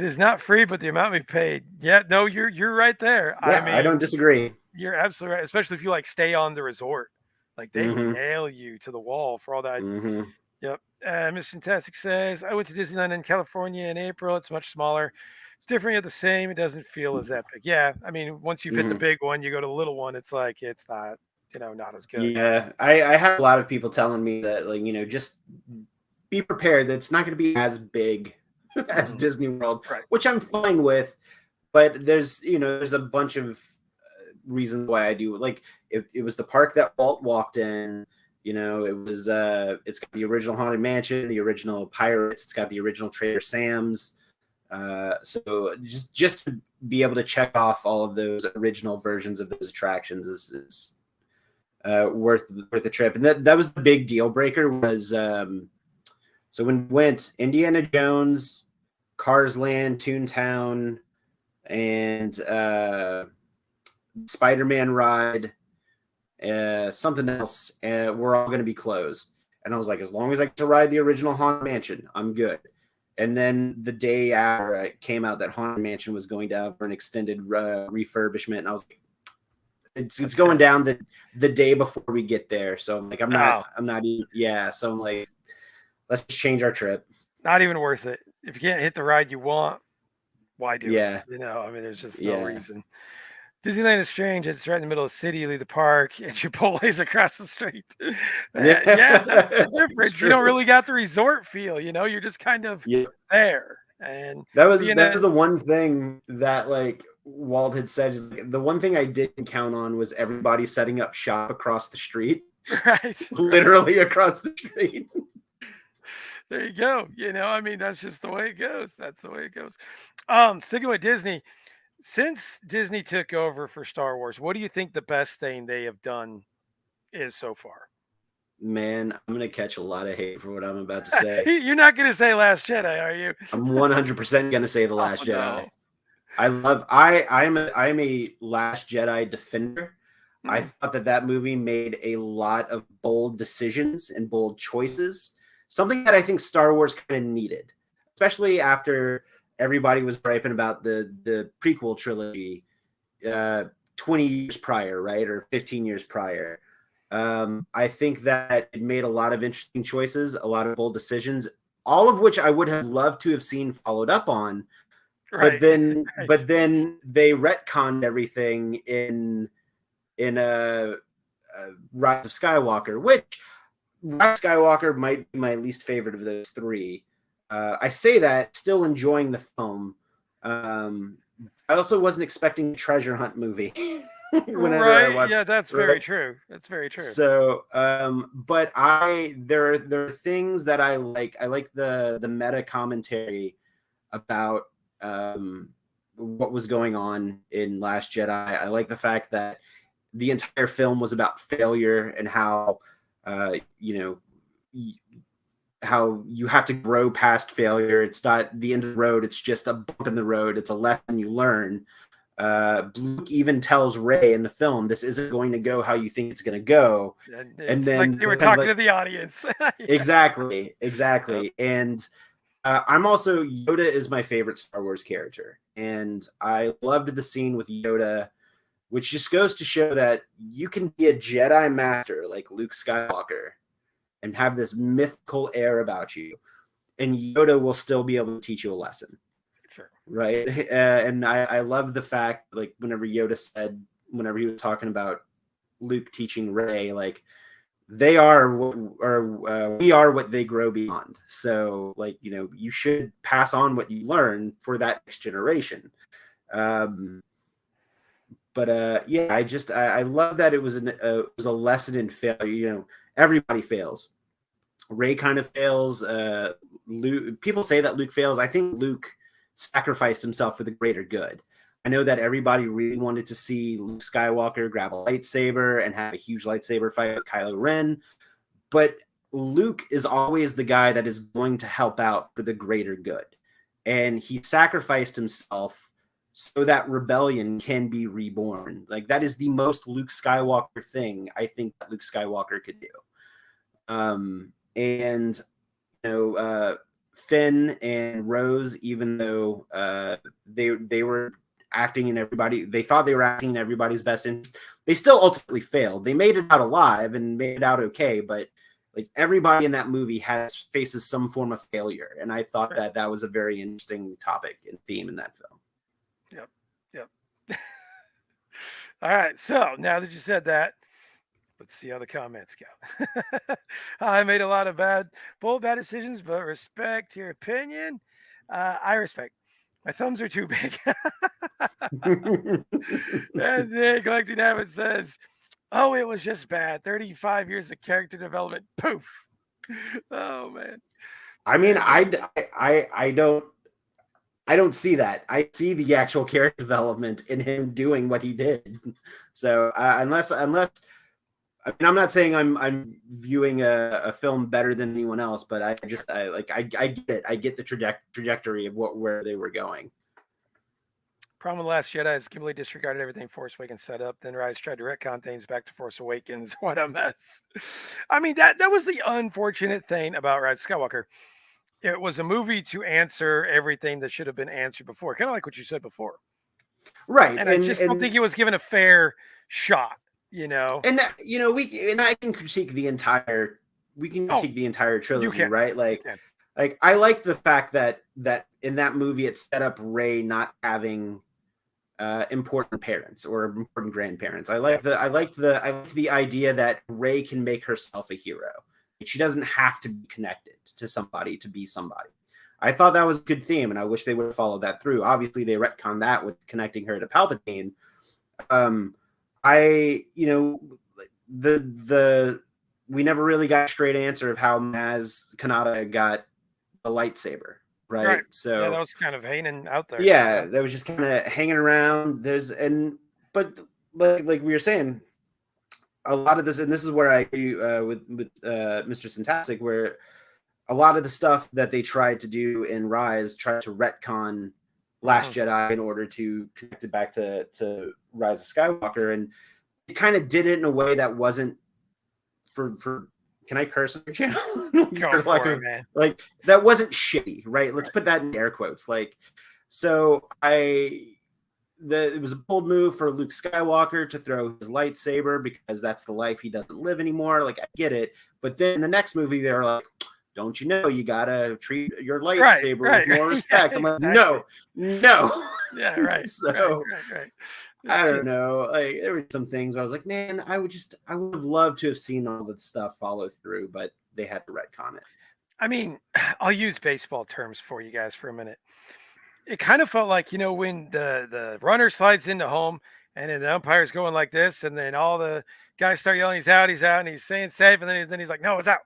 is not free, but the amount we paid. Yeah, no, you're right there. Yeah, I mean, I don't disagree. you're absolutely right, especially if you like stay on the resort. Like they Mm-hmm. nail you to the wall for all that. Mm-hmm. Yep. Mr. Fantastic says, I went to Disneyland in California in April. It's much smaller. It's different yet the same. It doesn't feel as epic. Yeah. I mean, once you fit the Mm-hmm. big one, you go to the little one. It's like, it's not, not as good. Yeah, I have a lot of people telling me that, like, just be prepared that it's not going to be as big as Disney World, Right. which I'm fine with. But there's a bunch of reasons why I do. Like, it was the park that Walt walked in. It was it's got the original Haunted Mansion, the original Pirates. It's got the original Trader Sam's. So just to be able to check off all of those original versions of those attractions is worth the trip. And that was the big deal breaker was. So when we went, Indiana Jones, Cars Land, Toontown, and Spider-Man ride, something else, were all going to be closed. And I was like, as long as I get to ride the original Haunted Mansion, I'm good. And then the day after it came out that Haunted Mansion was going to have an extended refurbishment, and I was like, it's That's going it. down the day before we get there. So I'm like, I'm Oh, not even, yeah. So I'm like, let's just change our trip. not even worth it. If you can't hit the ride you want, why do it? Yeah, I mean, there's just no yeah, reason. Disneyland is strange. It's right in the middle of the city. You leave the park, and Chipotle's across the street. yeah. Yeah, that's the It's difference. You don't true. really got the resort feel. You're just kind of Yeah, there. And being that a was the one thing that like Walt had said. Is like, the one thing I didn't count on was everybody setting up shop across the street, right, right. literally across the street. There you go. I mean, that's just the way it goes. That's the way it goes. Sticking with Disney, since Disney took over for Star Wars, what do you think the best thing they have done is so far? Man, I'm gonna catch a lot of hate for what I'm about to say. You're not going to say Last Jedi, are you? I'm 100% gonna say the Oh Last Jedi. no. I'm a Last Jedi defender. I Hmm. thought that movie made a lot of bold decisions and bold choices, something that I think Star Wars kind of needed, especially after everybody was griping about the prequel trilogy 20 years prior, right, or 15 years prior. I think that it made a lot of interesting choices, a lot of bold decisions, all of which I would have loved to have seen followed up on, but Right. then Right. they retconned everything in a Rise of Skywalker, which Rise of Skywalker might be my least favorite of those three. I say that still enjoying the film. I also wasn't expecting a treasure hunt movie whenever I Right. watched, Yeah, that's very right? true. That's very true. So, but there are things that I like. I like the meta commentary about what was going on in Last Jedi. I like the fact that the entire film was about failure and how you know how you have to grow past failure. It's not the end of the road. It's just a bump in the road. It's a lesson you learn. Luke even tells Ray in the film, "This isn't going to go how you think it's going to go." And And it's like then they were kind of talking like to the audience. Yeah. exactly, Yep. exactly. And I'm also Yoda is my favorite Star Wars character, and I loved the scene with Yoda, which just goes to show that you can be a Jedi Master like Luke Skywalker and have this mythical air about you, and Yoda will still be able to teach you a lesson, Sure. right? And I love the fact, like, whenever Yoda said, whenever he was talking about Luke teaching Rey, like, they are or we are what they grow beyond. So, like, you should pass on what you learn for that next generation. Um, but yeah, I love that it was it was a lesson in failure. Everybody fails. Ray kind of fails. Luke, people say that Luke fails. I think Luke sacrificed himself for the greater good. I know that everybody really wanted to see Luke Skywalker grab a lightsaber and have a huge lightsaber fight with Kylo Ren, but Luke is always the guy that is going to help out for the greater good. And he sacrificed himself so that rebellion can be reborn. Like, that is the most Luke Skywalker thing I think that Luke Skywalker could do. And Finn and Rose, even though they were acting in everybody, they thought they were acting in everybody's best interest. They still ultimately failed. They made it out alive and made it out okay, but like, everybody in that movie faces some form of failure, and I thought Sure. that was a very interesting topic and theme in that film. Yep. Yep. All right. So now that you said that, let's see how the comments go. I made a lot of bold, bad decisions, but respect your opinion. I respect. My thumbs are too big. And then Collecting Habit says, "Oh, it was just bad. 35 years of character development. Poof." Oh man. I mean, And I don't see that. I see the actual character development in him doing what he did. So unless I mean, I'm not saying I'm viewing a film better than anyone else, but I get it. I get the trajectory of where they were going. problem with Last Jedi is completely disregarded everything Force Awakens set up. Then Rise tried to retcon things back to Force Awakens. What a mess. I mean, that was the unfortunate thing about Rise of Skywalker. It was a movie to answer everything that should have been answered before, kind of like what you said before. Right. And I just don't think he was given a fair shot, you know. And you know, I can critique the entire Oh, you trilogy, can. right? You can. Like I like the fact that in that movie it set up Rey not having important parents or important grandparents. I liked the idea that Rey can make herself a hero. She doesn't have to be connected to somebody to be somebody. I thought that was a good theme, and I wish they would have followed that through. Obviously, they retconned that with connecting her to Palpatine. You know, the we never really got a straight answer of how Maz Kanata got a lightsaber, right? Right. Yeah, that So was kind of hanging out there. yeah, that was just kind of hanging around. But like we were saying, a lot of this, and this is where I agree with Mr. Fantastic, where a lot of the stuff that they tried to do in Rise tried to retcon Last Jedi in order to connect it back to Rise of Skywalker, and it kind of did it in a way that wasn't for. Can I curse on your channel? Go for it, man. Like that wasn't shitty, right? Let's put that in air quotes. Like, so it was a bold move for Luke Skywalker to throw his lightsaber because that's the life he doesn't live anymore. Like, I get it, but then in the next movie they're like, don't you know you gotta treat your lightsaber with more respect? Yeah, I'm like, no. Yeah, right. So right. I don't know. Like, there were some things where I was like, man, I would have loved to have seen all the stuff follow through, but they had to retcon it. I mean, I'll use baseball terms for you guys for a minute. It kind of felt like, you know, when the runner slides into home and then the umpire's going like this, and then all the guys start yelling, he's out, and he's saying safe, and then he's like, no, it's out,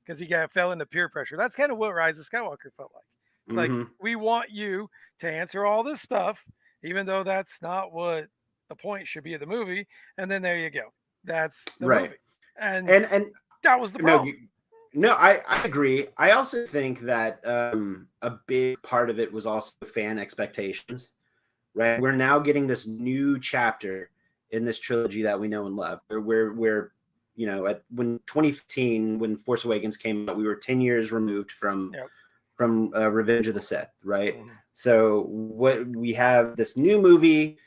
because he fell into peer pressure. That's kind of what Rise of Skywalker felt like. It's like, we want you to answer all this stuff, even though that's not what the point should be of the movie. And then there you go. That's the movie. And that was the problem. No, I agree. I also think that a big part of it was also fan expectations, right? We're now getting this new chapter in this trilogy that we know and love. We're you know, when 2015, when Force Awakens came out, we were 10 years removed from Revenge of the Sith, right? So what we have this new movie,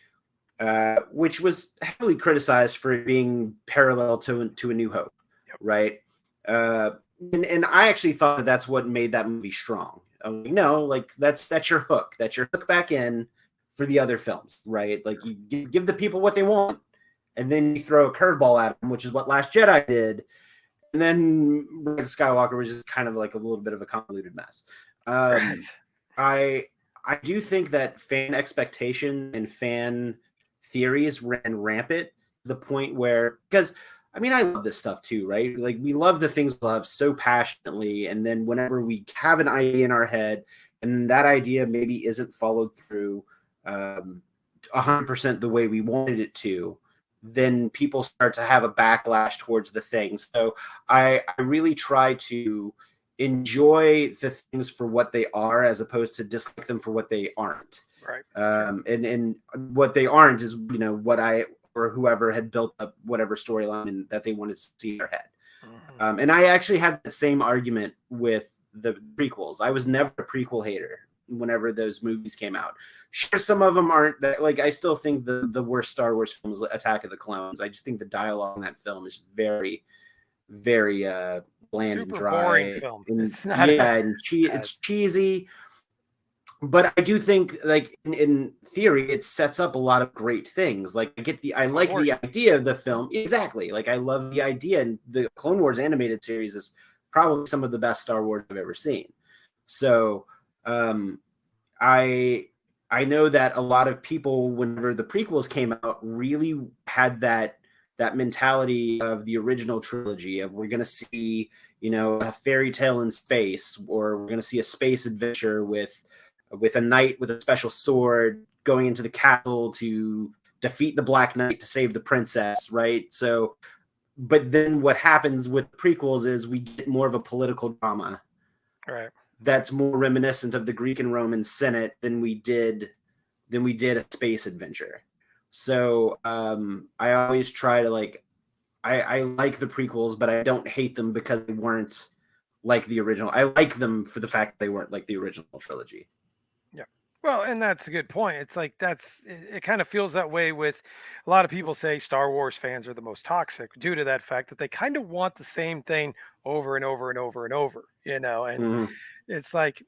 which was heavily criticized for being parallel to A New Hope, right? And I actually thought that's what made that movie strong. No, like that's your hook. That's your hook back in for the other films, right? Like you give the people what they want, and then you throw a curveball at them, which is what Last Jedi did. And then Rise of Skywalker was just kind of like a little bit of a convoluted mess. I do think that fan expectation and fan theories ran rampant to the point where, because I mean, I love this stuff too, right? Like we love the things we love so passionately, and then whenever we have an idea in our head, and that idea maybe isn't followed through 100% the way we wanted it to, then people start to have a backlash towards the thing. So I really try to enjoy the things for what they are, as opposed to dislike them for what they aren't. Right. And what they aren't is, you know, what I or whoever had built up whatever storyline that they wanted to see in their head. And I actually had the same argument with the prequels. I was never a prequel hater whenever those movies came out. Sure, some of them aren't that, like, I still think the worst Star Wars film is Attack of the Clones. I just think the dialogue in that film is very, very bland and dry. Boring film. It's not it's cheesy. But I do think, like, in theory, it sets up a lot of great things. Like, I like the idea of the film. Exactly. Like, I love the idea. And the Clone Wars animated series is probably some of the best Star Wars I've ever seen. So, I know that a lot of people, whenever the prequels came out, really had that mentality of the original trilogy of, we're going to see, you know, a fairy tale in space, or we're going to see a space adventure with a knight with a special sword going into the castle to defeat the Black Knight to save the princess, right? So, but then what happens with prequels is we get more of a political drama, right? That's more reminiscent of the Greek and Roman Senate than we did a space adventure. So I always try to, like, I like the prequels, but I don't hate them because they weren't like the original. I like them for the fact that they weren't like the original trilogy. Yeah, Well, and that's a good point. It's like it kind of feels that way with a lot of people say Star Wars fans are the most toxic due to that fact that they kind of want the same thing over and over and over and over, and Hmm. it's like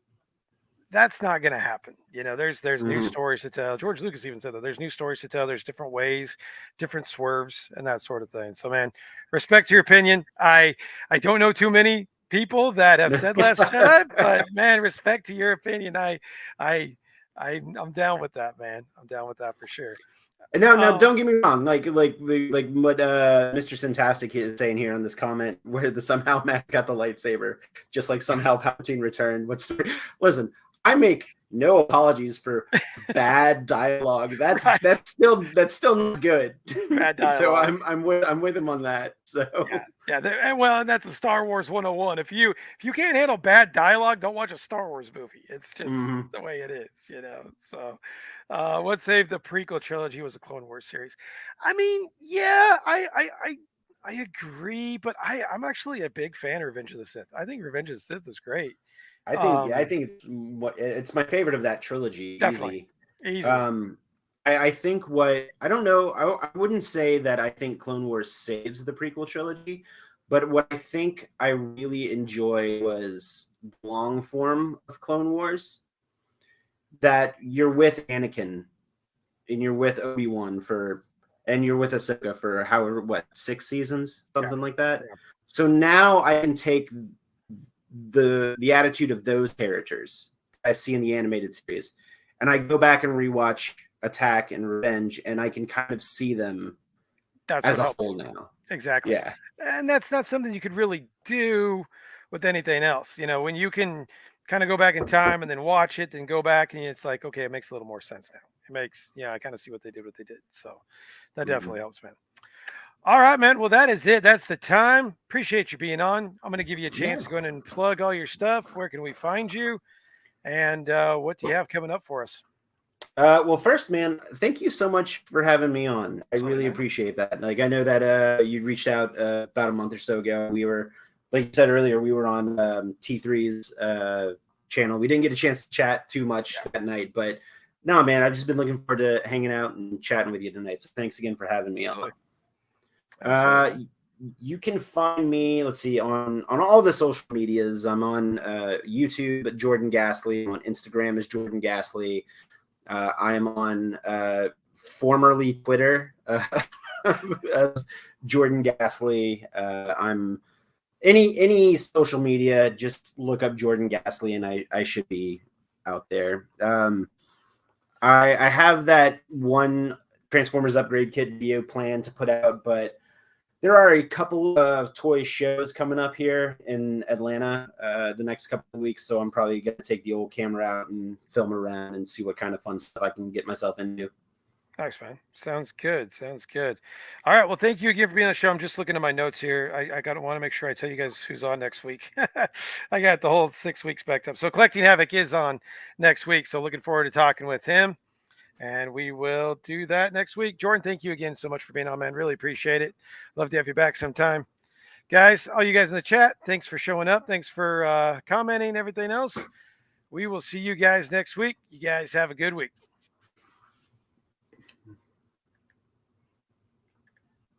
that's not going to happen. There's new Hmm. stories to tell. George Lucas even said that there's new stories to tell. There's different ways, different swerves, and that sort of thing. So, man, respect to your opinion. I don't know too many people that have said Last Jedi, but man, respect to your opinion. I, I'm down with that, man. I'm down with that for sure. Now, Um, don't get me wrong. Like what Mr. Fantastic is saying here on this comment, where the somehow Matt got the lightsaber, just like somehow Palpatine returned. Listen, I make no apologies for bad dialogue. That's right, that's still not good. bad So dialogue. I'm with him on that. Yeah, So yeah. And that's a Star Wars 101. If you can't handle bad dialogue, don't watch a Star Wars movie. It's just mhm. the way it is. So, what saved the prequel trilogy was a Clone Wars series. I mean, yeah, I agree, but I'm actually a big fan of Revenge of the Sith. I think Revenge of the Sith is great. I Um, think it's my favorite of that trilogy, Definitely, easy. easily. Um, I think what I don't know, I wouldn't say that I think Clone Wars saves the prequel trilogy, but what I think I really enjoy was the long form of Clone Wars, that you're with Anakin and you're with Obi-Wan and you're with Ahsoka for however, what, 6 seasons, Yeah, something like that. yeah. So now I can take the attitude of those characters I see in the animated series, and I go back and rewatch Attack and Revenge, and I can kind of see them That's as what a helps. whole now. Exactly. Yeah. And that's not something you could really do with anything else. When you can kind of go back in time and then watch it and go back and it's like, okay, it makes a little more sense now. It makes, I kind of see what they did. So that definitely Mhm. helps, man. All right, man. Well, that is it. That's the time. Appreciate you being on. I'm going to give you a Yeah. chance to go in and plug all your stuff. Where can we find you? And what do you have coming up for us? Well, first, man, thank you so much for having me on. I Absolutely, really man. appreciate that. Like, I know that you reached out about a month or so ago. We were, like you said earlier, we were on T3's channel. We didn't get a chance to chat too much Yeah, that night, but no, man, I've just been looking forward to hanging out and chatting with you tonight. So thanks again for having me on. absolutely. Absolutely, Uh, man. you can find me, let's see, on all the social medias. I'm on YouTube at Jordan Ghastly. I'm on Instagram as Jordan Ghastly. I'm on formerly Twitter as Jordan Ghastly. I'm any social media. Just look up Jordan Ghastly, and I should be out there. I have that one Transformers upgrade kit video plan to put out, but there are a couple of toy shows coming up here in Atlanta the next couple of weeks, so I'm probably going to take the old camera out and film around and see what kind of fun stuff I can get myself into. Nice, man. Sounds good. Sounds good. All right. Well, thank you again for being on the show. I'm just looking at my notes here. I got to want to make sure I tell you guys who's on next week. I got the whole 6 weeks backed up. So, Collecting Havoc is on next week. So, looking forward to talking with him. And we will do that next week. Jordan, thank you again so much for being on, man. Really appreciate it. Love to have you back sometime. Guys, all you guys in the chat, thanks for showing up. Thanks for commenting and everything else. We will see you guys next week. You guys have a good week.